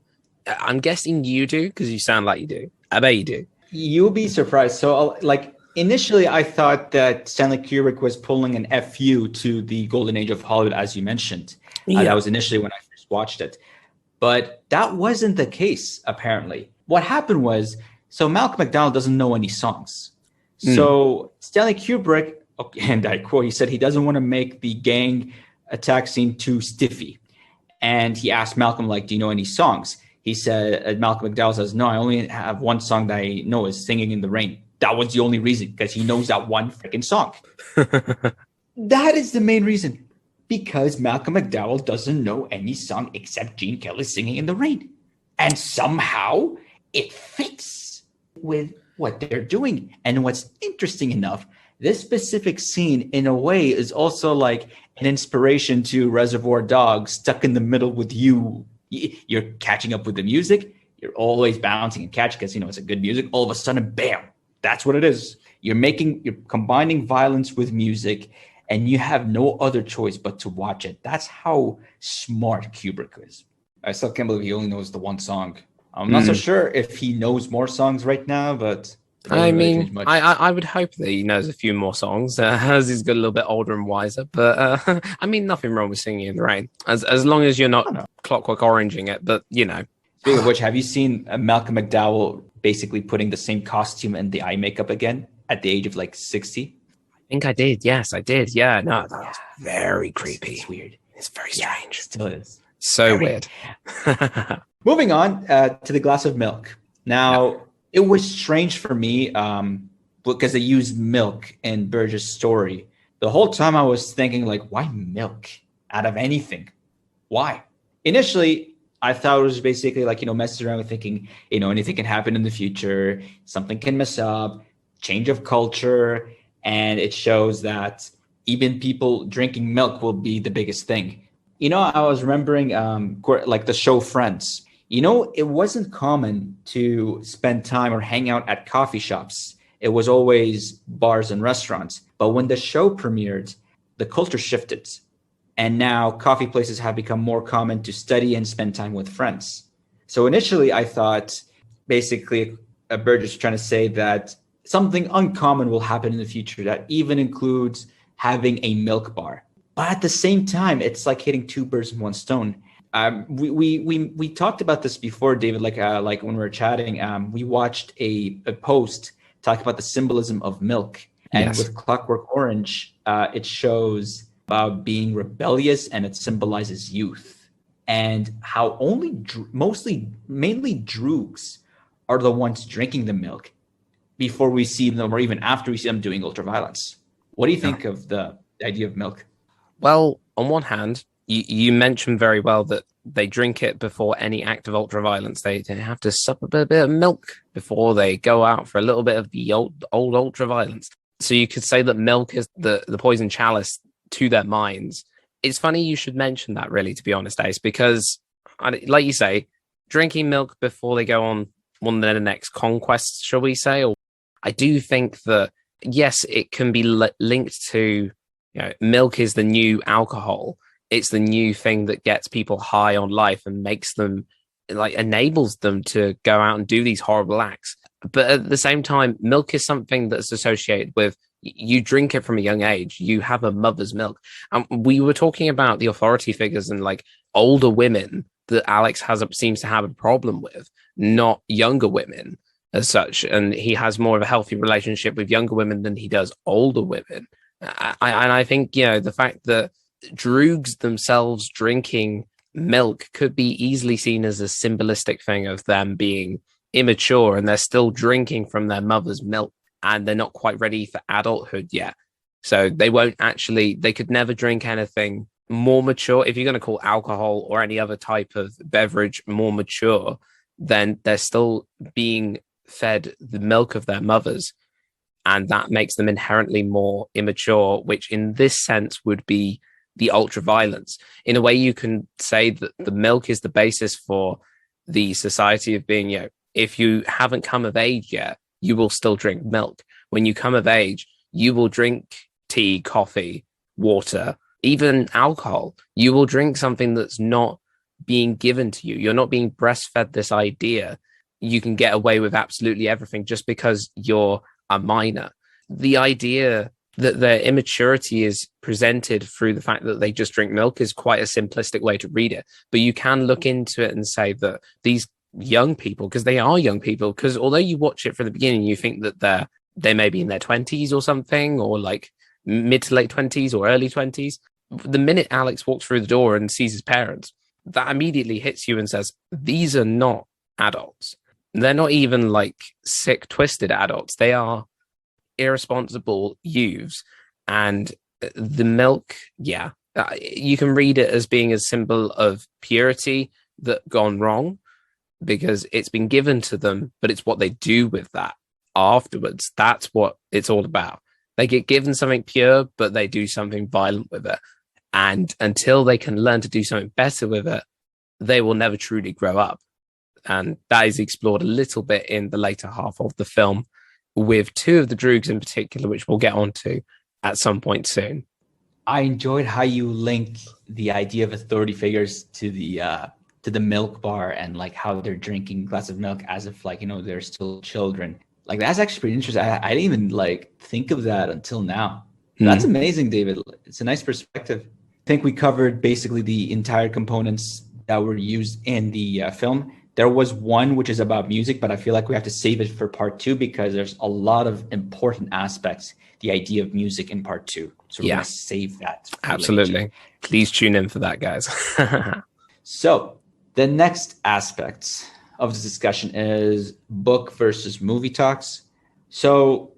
I'm guessing you do, because you sound like you do. I bet you do. You'll be surprised. So, like, initially, I thought that Stanley Kubrick was pulling an FU to the golden age of Hollywood, as you mentioned. Yeah. That was initially when I first watched it. But that wasn't the case, apparently. What happened was, so Malcolm McDowell doesn't know any songs. So Stanley Kubrick, and I quote, he said he doesn't want to make the gang attack scene too stiffy. And he asked Malcolm, like, do you know any songs? he said, Malcolm McDowell says, no, I only have one song that I know is Singing in the Rain. That was the only reason, because he knows that one freaking song. That is the main reason, because Malcolm McDowell doesn't know any song except Gene Kelly's Singing in the Rain. And somehow it fits with what they're doing. And what's interesting enough, this specific scene, in a way, is also like an inspiration to Reservoir Dogs, stuck in the middle with you. You're catching up with the music. You're always bouncing and catching because, it's a good music. All of a sudden, bam, that's what it is. You're combining violence with music, and you have no other choice but to watch it. That's how smart Kubrick is. I still can't believe he only knows the one song. I'm not so sure if he knows more songs right now, but I mean, I would hope that he knows a few more songs as he's got a little bit older and wiser. But I mean, nothing wrong with Singing in the Rain, as long as you're not Clockwork Oranging it. But Speaking of which, have you seen Malcolm McDowell basically putting the same costume and the eye makeup again at the age of like 60? I think I did. Yes, I did. Yeah, no, that was very creepy. It's weird. It's very strange. Yeah, it still is. So weird. Moving on to the glass of milk. Now, it was strange for me because they used milk in Burgess' story. The whole time I was thinking, like, why milk out of anything? Why? Initially, I thought it was basically like, messing around with thinking, anything can happen in the future. Something can mess up, change of culture. And it shows that even people drinking milk will be the biggest thing. I was remembering like the show Friends. It wasn't common to spend time or hang out at coffee shops. It was always bars and restaurants. But when the show premiered, the culture shifted. And now coffee places have become more common to study and spend time with friends. So initially I thought basically Burgess was trying to say that something uncommon will happen in the future that even includes having a milk bar. But at the same time, it's like hitting two birds with one stone. We talked about this before, David, like when we were chatting, we watched a post talking about the symbolism of milk. And with Clockwork Orange, it shows about being rebellious, and it symbolizes youth, and how mainly droogs are the ones drinking the milk before we see them, or even after we see them doing ultraviolence. What do you think of the idea of milk? Well, on one hand, you mentioned very well that they drink it before any act of ultraviolence. They have to sup a bit of milk before they go out for a little bit of the old ultraviolence. So you could say that milk is the poison chalice to their minds. It's funny you should mention that, really, to be honest, Ace, because like you say, drinking milk before they go on one of their next conquests, shall we say, or I do think that, yes, it can be linked to, milk is the new alcohol. It's the new thing that gets people high on life and makes them, enables them to go out and do these horrible acts. But at the same time, milk is something that's associated with, you drink it from a young age. You have a mother's milk. We were talking about the authority figures and older women that Alex seems to have a problem with, not younger women as such. And he has more of a healthy relationship with younger women than he does older women. And I think, the fact that droogs themselves drinking milk could be easily seen as a symbolistic thing of them being immature, and they're still drinking from their mother's milk, and they're not quite ready for adulthood yet. So they could never drink anything more mature. If you're going to call alcohol or any other type of beverage more mature, then they're still being fed the milk of their mothers. And that makes them inherently more immature, which in this sense would be the ultraviolence. In a way, you can say that the milk is the basis for the society of being, if you haven't come of age yet, you will still drink milk. When you come of age, you will drink tea, coffee, water, even alcohol. You will drink something that's not being given to you. You're not being breastfed this idea. You can get away with absolutely everything just because you're a minor. The idea that their immaturity is presented through the fact that they just drink milk is quite a simplistic way to read it. But you can look into it and say that these young people, because they are young people, because although you watch it from the beginning, you think that they may be in their 20s or something, or mid to late 20s or early 20s. The minute Alex walks through the door and sees his parents, that immediately hits you and says, these are not adults. They're not even like sick, twisted adults. They are irresponsible youths. And the milk, yeah, you can read it as being a symbol of purity that gone wrong because it's been given to them, but it's what they do with that afterwards. That's what it's all about. They get given something pure, but they do something violent with it. And until they can learn to do something better with it, they will never truly grow up. And that is explored a little bit in the later half of the film with two of the droogs in particular, which we'll get onto at some point soon. I enjoyed how you link the idea of authority figures to the milk bar and like how they're drinking a glass of milk as if like, they're still children. Like that's actually pretty interesting. I didn't even like think of that until now. That's amazing, David. It's a nice perspective. I think we covered basically the entire components that were used in the film. There was one which is about music, but I feel like we have to save it for part 2 because there's a lot of important aspects, the idea of music in part 2. So we're going to save that. Absolutely. Later. Please tune in for that, guys. So the next aspect of this discussion is book versus movie talks. So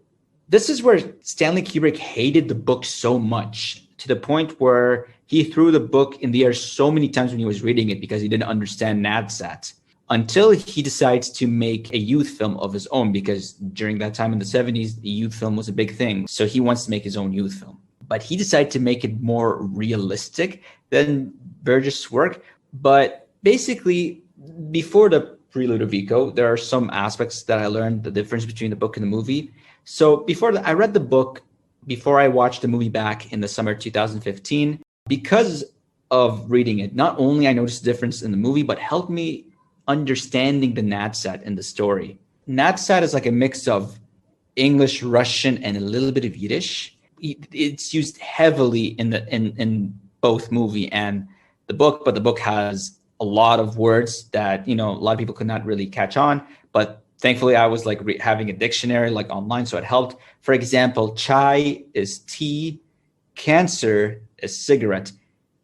this is where Stanley Kubrick hated the book so much to the point where he threw the book in the air so many times when he was reading it because he didn't understand NADSAT. Until he decides to make a youth film of his own, because during that time in the 70s, the youth film was a big thing. So he wants to make his own youth film. But he decided to make it more realistic than Burgess' work. But basically, before the Pre-Ludovico, there are some aspects that I learned the difference between the book and the movie. So before I read the book, before I watched the movie back in the summer 2015, because of reading it, not only I noticed the difference in the movie, but helped me understanding the NADSAT in the story. NADSAT is like a mix of English, Russian, and a little bit of Yiddish. It's used heavily in both movie and the book, but the book has a lot of words that a lot of people could not really catch on. But thankfully, I was like having a dictionary like online, so it helped. For example, chai is tea, cancer is cigarette,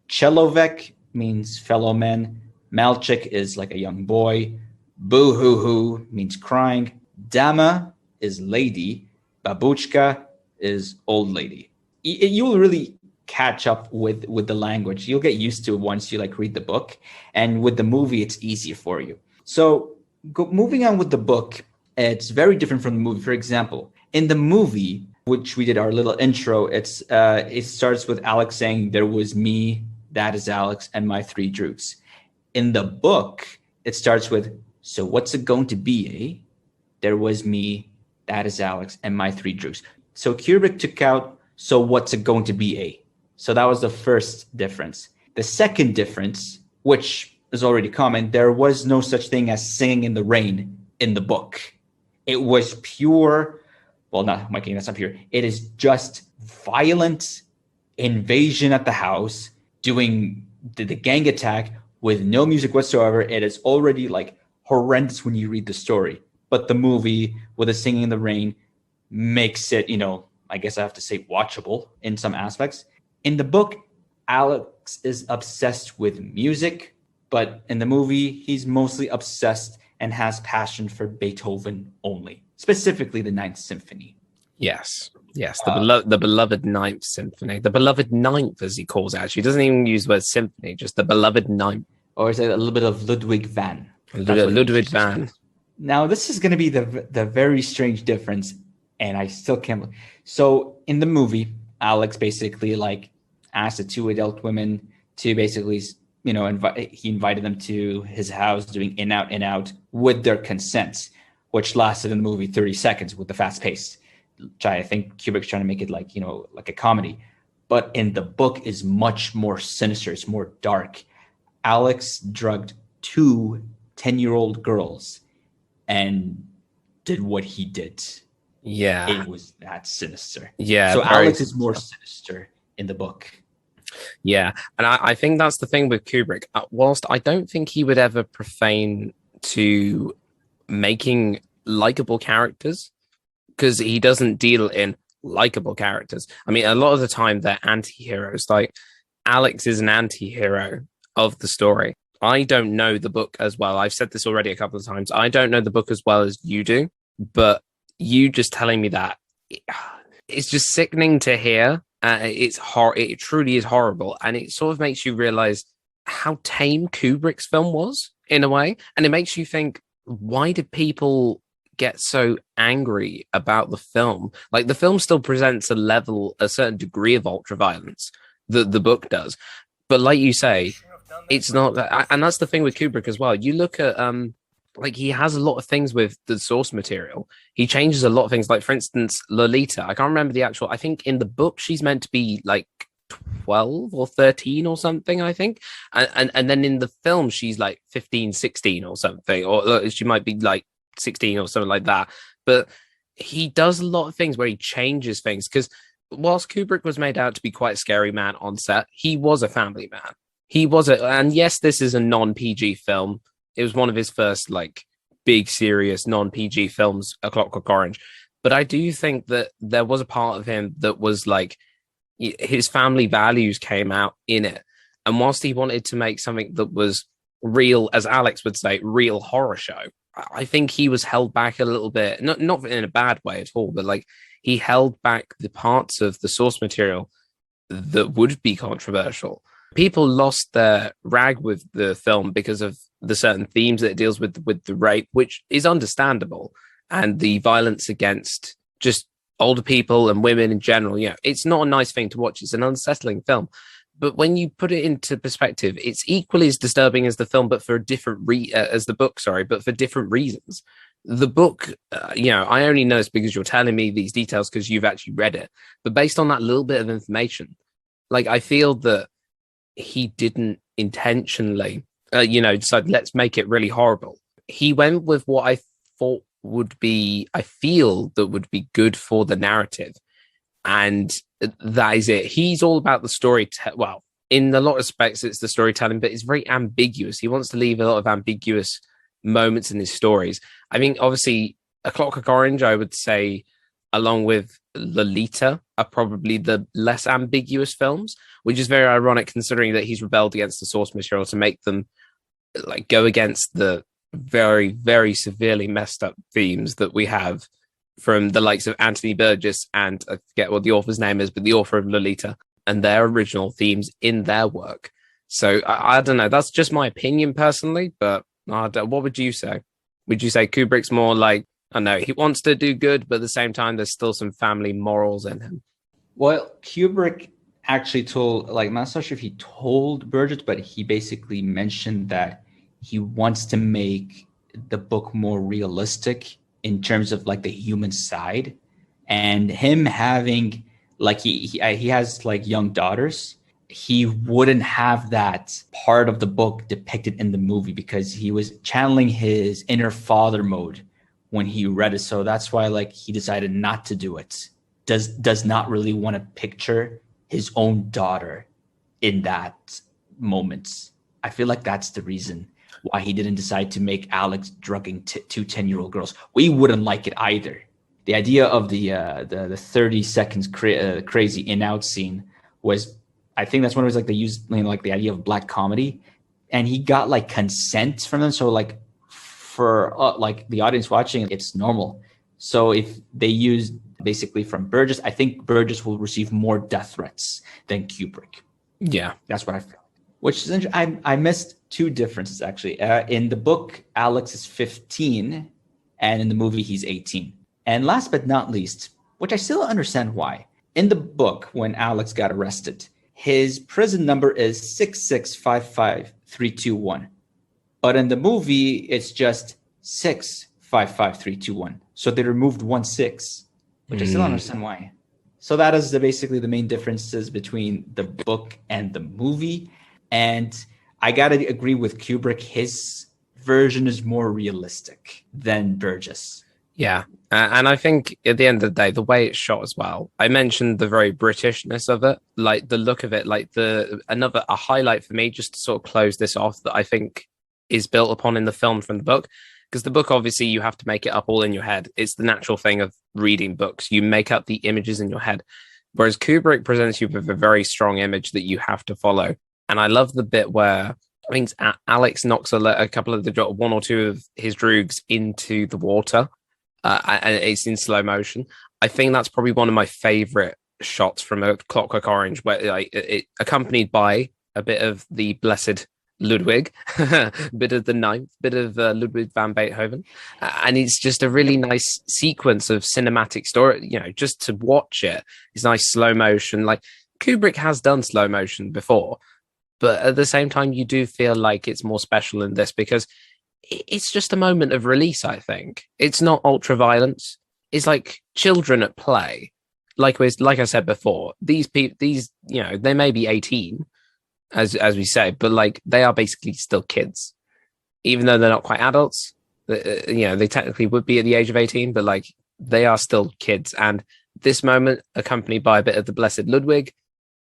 chelovek means fellow man. Malchik is like a young boy. Boo-hoo-hoo means crying. Dama is lady. Babuchka is old lady. You'll really catch up with the language. You'll get used to it once you like read the book. And with the movie, it's easier for you. So moving on with the book, it's very different from the movie. For example, in the movie, which we did our little intro, it starts with Alex saying, there was me, that is Alex, and my 3 droogs. In the book, it starts with, so what's it going to be, eh? There was me, that is Alex, and my 3 droogs. So Kubrick took out, so what's it going to be, eh? So that was the first difference. The second difference, which is already common, there was no such thing as singing in the rain in the book. It was pure, well, not, Mikey, that's not pure. It is just violent invasion at the house, doing the gang attack, with no music whatsoever. It is already like horrendous when you read the story. But the movie with the singing in the rain makes it, I guess I have to say watchable in some aspects. In the book, Alex is obsessed with music, but in the movie, he's mostly obsessed and has passion for Beethoven only, specifically the Ninth Symphony. Yes, the beloved Ninth Symphony, the beloved Ninth, as he calls it. Actually, he doesn't even use the word symphony, just the beloved Ninth. Or is it a little bit of Ludwig van? Ludwig van. Now, this is going to be the very strange difference, and I still can't. So in the movie, Alex basically like asked the 2 adult women to basically, he invited them to his house, doing in out with their consent, which lasted in the movie 30 seconds with the fast pace. Which I think Kubrick's trying to make it like, like a comedy. But in the book is much more sinister. It's more dark. Alex drugged 2 10-year-old girls and did what he did. Yeah. It was that sinister. Yeah. So Alex is more sinister in the book. Yeah. And I think that's the thing with Kubrick. Whilst I don't think he would ever profane to making likable characters, because he doesn't deal in likable characters. I mean, a lot of the time they're anti-heroes. Like Alex is an anti-hero of the story. I don't know the book as well. I've said this already a couple of times. I don't know the book as well as you do, but you just telling me that it's just sickening to hear. It truly is horrible, and it sort of makes you realize how tame Kubrick's film was in a way, and it makes you think, why did people get so angry about the film? Like the film still presents a certain degree of ultra violence that the book does, but like you say, it's not. And that's the thing with Kubrick as well. You look at like he has a lot of things with the source material. He changes a lot of things. Like for instance, Lolita. I can't remember the actual. I think in the book she's meant to be like 12 or 13 or something, I think, and then in the film she's like 15, 16 or something, or she might be like 16 or something like that. But he does a lot of things where he changes things, because whilst Kubrick was made out to be quite a scary man on set, he was a family man. And yes, this is a non-PG film. It was one of his first like big serious non-PG films, A Clockwork Orange. But I do think that there was a part of him that was like, his family values came out in it. And whilst he wanted to make something that was real, as Alex would say, real horror show, I think he was held back a little bit, not in a bad way at all, but like he held back the parts of the source material that would be controversial. People lost their rag with the film because of the certain themes that it deals with the rape, which is understandable, and the violence against just older people and women in general. Yeah, it's not a nice thing to watch. It's an unsettling film. But when you put it into perspective, it's equally as disturbing as the film, but for a different as the book, sorry, but for different reasons. The book, I only know this because you're telling me these details because you've actually read it. But based on that little bit of information, like I feel that he didn't intentionally, decide let's make it really horrible. He went with what I thought I feel that would be good for the narrative. And that is it. He's all about the story. Well, in a lot of respects, it's the storytelling, but it's very ambiguous. He wants to leave a lot of ambiguous moments in his stories. I mean, obviously, A Clockwork Orange, I would say, along with Lolita, are probably the less ambiguous films, which is very ironic considering that he's rebelled against the source material to make them like go against the very, very severely messed up themes that we have from the likes of Anthony Burgess and I forget what the author's name is, but the author of Lolita, and their original themes in their work. So I don't know. That's just my opinion personally, but what would you say? Would you say Kubrick's more like, I don't know, he wants to do good, but at the same time, there's still some family morals in him? Well, Kubrick actually told, like, I'm not so sure if he told Burgess, but he basically mentioned that he wants to make the book more realistic in terms of like the human side, and him having like he has like young daughters. He wouldn't have that part of the book depicted in the movie because he was channeling his inner father mode when he read it. So that's why like he decided not to do it. Does not really want to picture his own daughter in that moment. I feel like that's the reason why he didn't decide to make Alex drugging two 10-year-old girls. We wouldn't like it either. The idea of the 30 seconds crazy in-out scene was, I think that's when it was like they used like the idea of black comedy, and he got like consent from them. So like for like the audience watching, it's normal. So if they used basically from Burgess, I think Burgess will receive more death threats than Kubrick. Yeah, that's what I feel. Which is interesting. I missed two differences actually. In the book, Alex is 15, and in the movie, he's 18. And last but not least, which I still don't understand why, in the book, when Alex got arrested, his prison number is 6655321. But in the movie, it's just 655,321. So they removed 16, which I still don't understand why. So that is basically the main differences between the book and the movie. And I got to agree with Kubrick. His version is more realistic than Burgess. Yeah. And I think at the end of the day, the way it's shot as well, I mentioned the very Britishness of it, like the look of it, like a highlight for me, just to sort of close this off, that I think is built upon in the film from the book. Because the book, obviously, you have to make it up all in your head. It's the natural thing of reading books. You make up the images in your head. Whereas Kubrick presents you with a very strong image that you have to follow. And I love the bit where I think Alex knocks a couple of one or two of his droogs into the water, and it's in slow motion. I think that's probably one of my favorite shots from A Clockwork Orange, where it accompanied by a bit of the blessed Ludwig, a bit of the ninth, bit of Ludwig van Beethoven, and it's just a really nice sequence of cinematic story. You know, just to watch it, it's nice slow motion. Like Kubrick has done slow motion before, but at the same time, you do feel like it's more special in this because it's just a moment of release. I think it's not ultra violence. It's like children at play. Like I said before, these people, you know, they may be 18, as we say, but like they are basically still kids, even though they're not quite adults. You know, they technically would be at the age of 18, but like they are still kids. And this moment, accompanied by a bit of the blessed Ludwig,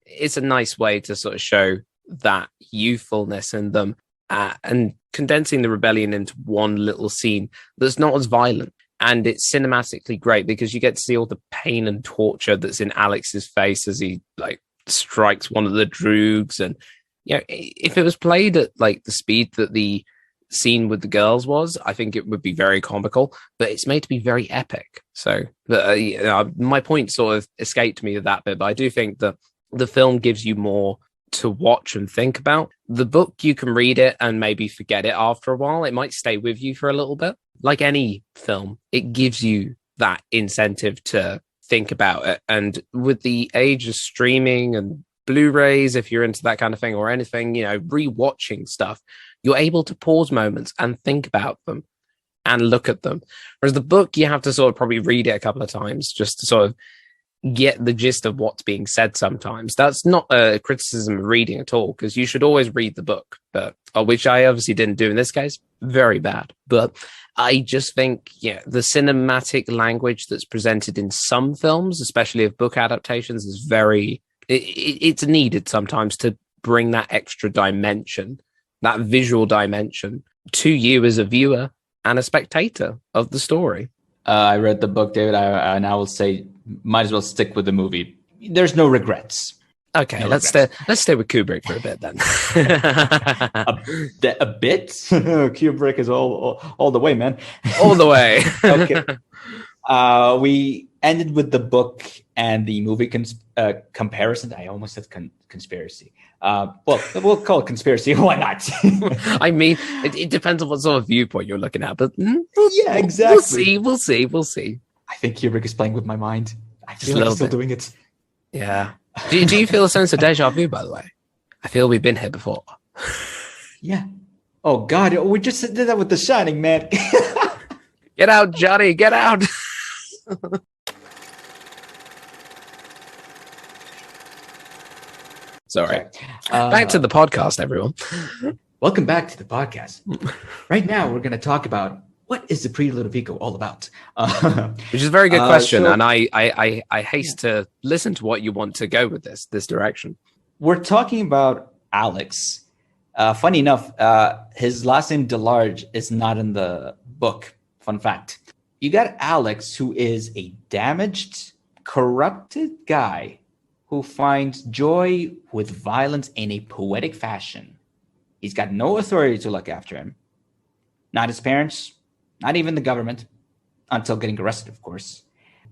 it's a nice way to sort of show that youthfulness in them, and condensing the rebellion into one little scene that's not as violent. And it's cinematically great because you get to see all the pain and torture that's in Alex's face as he like strikes one of the droogs. And you know, if it was played at like the speed that the scene with the girls was, I think it would be very comical, but it's made to be very epic. So you know, my point sort of escaped me with that bit, but I do think that the film gives you more to watch and think about. The book, you can read it and maybe forget it after a while. It might stay with you for a little bit. Like any film, it gives you that incentive to think about it. And with the age of streaming and Blu-rays, if you're into that kind of thing, or anything, you know, rewatching stuff, you're able to pause moments and think about them and look at them. Whereas the book, you have to sort of probably read it a couple of times just to sort of get the gist of what's being said sometimes. That's not a criticism of reading at all, because you should always read the book, but which I obviously didn't do in this case. Very bad. But I just think, yeah, the cinematic language that's presented in some films, especially of book adaptations, is it's needed sometimes to bring that extra dimension, that visual dimension to you as a viewer and a spectator of the story. I read the book, David, and I will say, might as well stick with the movie. There's no regrets. Okay, no let's stay with Kubrick for a bit then. a bit? Kubrick is all the way, man. All the way. Okay. We ended with the book and the movie comparison. I almost said conspiracy. Well, we'll call it conspiracy. Why not? I mean, it depends on what sort of viewpoint you're looking at, but yeah, exactly. We'll see. I think Kubrick is playing with my mind. I feel like he's still doing it. Yeah. Do you feel a sense of deja vu, by the way? I feel we've been here before. Yeah. Oh, God. We just did that with The Shining, man. Get out, Johnny. Get out. Sorry. Back to the podcast, everyone. Welcome back to the podcast. Right now, we're going to talk about what is the Pre-Ludovico all about? Which is a very good question, and I haste to listen to what you want to go with this direction. We're talking about Alex. Funny enough, his last name DeLarge is not in the book. Fun fact. You got Alex, who is a damaged, corrupted guy who finds joy with violence in a poetic fashion. He's got no authority to look after him. Not his parents, not even the government, until getting arrested, of course.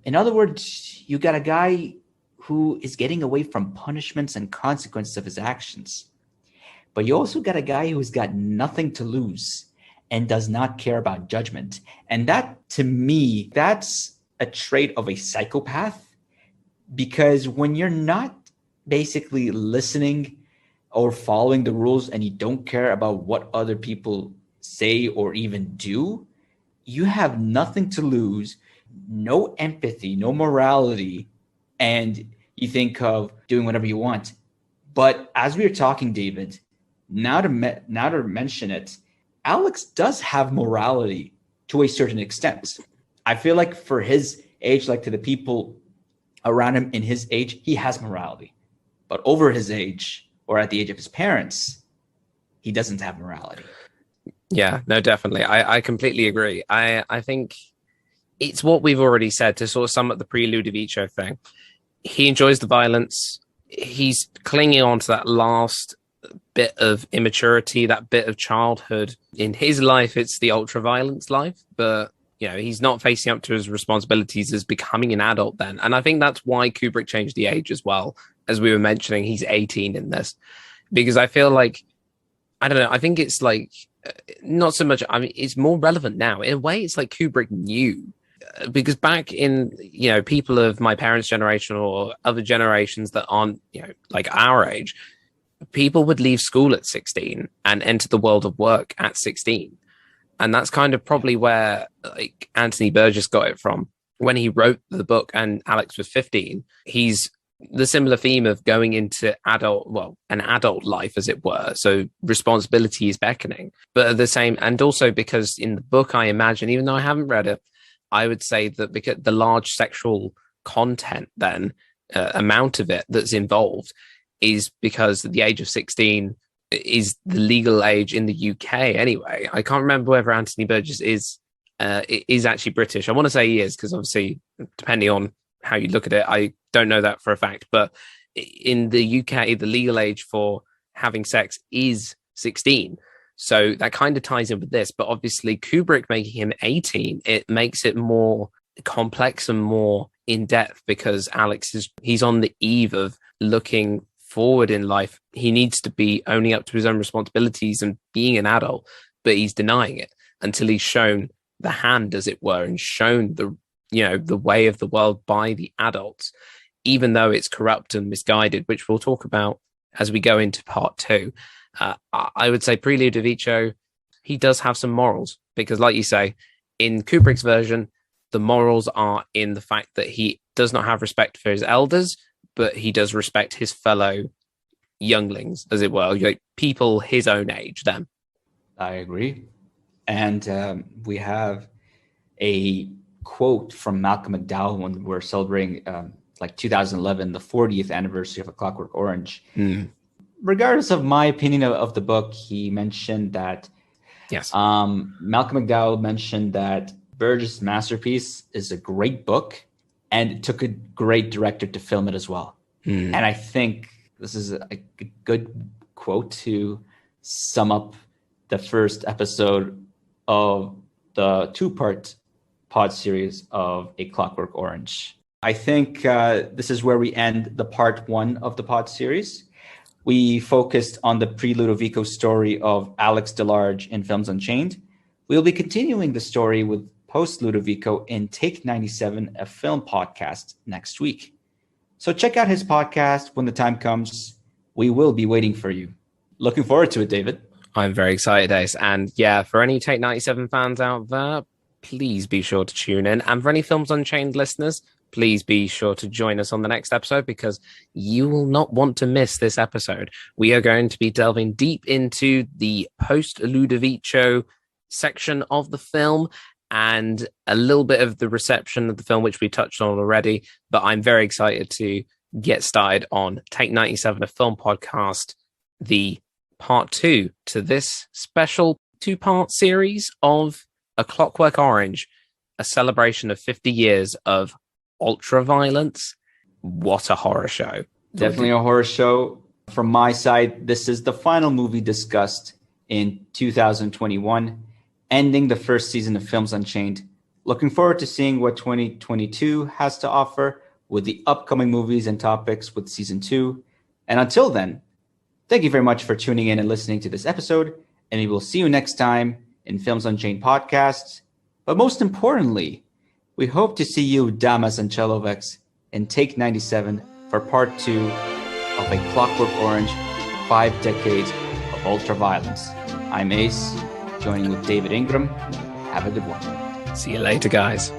In other words, you got a guy who is getting away from punishments and consequences of his actions. But you also got a guy who's got nothing to lose and does not care about judgment. And that, to me, that's a trait of a psychopath. Because when you're not basically listening or following the rules and you don't care about what other people say or even do, you have nothing to lose, no empathy, no morality, and you think of doing whatever you want. But as we were talking, David, now to mention it, Alex does have morality to a certain extent. I feel like for his age, like to the people around him in his age, he has morality. But over his age, or at the age of his parents, he doesn't have morality. Yeah, no, definitely. I completely agree. I think it's what we've already said to sort of sum up the Pre-Ludovico thing. He enjoys the violence. He's clinging on to that last bit of immaturity, that bit of childhood. In his life, it's the ultra-violence life, but he's not facing up to his responsibilities as becoming an adult then. And I think that's why Kubrick changed the age as well. As we were mentioning, he's 18 in this, because I feel like, I don't know, I think it's like, not so much, I mean, it's more relevant now. In a way, it's like Kubrick knew, because back in, people of my parents' generation or other generations that aren't, like our age, people would leave school at 16 and enter the world of work at 16. And that's kind of probably where like Anthony Burgess got it from. When he wrote the book and Alex was 15, he's the similar theme of going into an adult life, as it were. So responsibility is beckoning. But at the same, and also because in the book, I imagine, even though I haven't read it, I would say that because the large sexual content then, amount of it that's involved, is because the age of 16 is the legal age in the UK anyway. I can't remember whether Anthony Burgess is actually British. I want to say he is, because obviously, depending on how you look at it, I don't know that for a fact. But in the UK, the legal age for having sex is 16. So that kind of ties in with this. But obviously, Kubrick making him 18, it makes it more complex and more in depth, because he's on the eve of looking forward in life. He needs to be owning up to his own responsibilities and being an adult, but he's denying it until he's shown the hand, as it were, and shown the way of the world by the adults, even though it's corrupt and misguided, which we'll talk about as we go into part 2. I would say Pre-Ludovico, he does have some morals, because like you say, in Kubrick's version, the morals are in the fact that he does not have respect for his elders, but he does respect his fellow younglings, as it were, like people his own age then. I agree. And we have a quote from Malcolm McDowell when we're celebrating 2011, the 40th anniversary of A Clockwork Orange. Regardless of my opinion of the book, he mentioned that, yes, Malcolm McDowell mentioned that Burgess' masterpiece is a great book, and it took a great director to film it as well. And I think this is a good quote to sum up the first episode of the 2-part pod series of A Clockwork Orange. I think this is where we end the part 1 of the pod series. We focused on the Pre-Ludovico story of Alex DeLarge in Films Unchained. We'll be continuing the story with Post-Ludovico in Take 97, a film podcast, next week. So check out his podcast when the time comes. We will be waiting for you. Looking forward to it, David. I'm very excited, Ace. And yeah, for any Take 97 fans out there, please be sure to tune in. And for any Films Unchained listeners, please be sure to join us on the next episode, because you will not want to miss this episode. We are going to be delving deep into the post-Ludovico section of the film and a little bit of the reception of the film, which we touched on already. But I'm very excited to get started on Take 97, a film podcast, the part 2 to this special 2-part series of A Clockwork Orange, a celebration of 50 years of ultra-violence. What a horror show. Definitely a horror show. From my side, this is the final movie discussed in 2021, ending the first season of Films Unchained. Looking forward to seeing what 2022 has to offer with the upcoming movies and topics with season 2. And until then, thank you very much for tuning in and listening to this episode, and we will see you next time in Films Unchained podcasts. But most importantly, we hope to see you, Damas and Chelovex, in Take 97 for part 2 of A Clockwork Orange, 5 decades of ultra-violence. I'm Ace, joining with David Ingram. Have a good one. See you later, guys.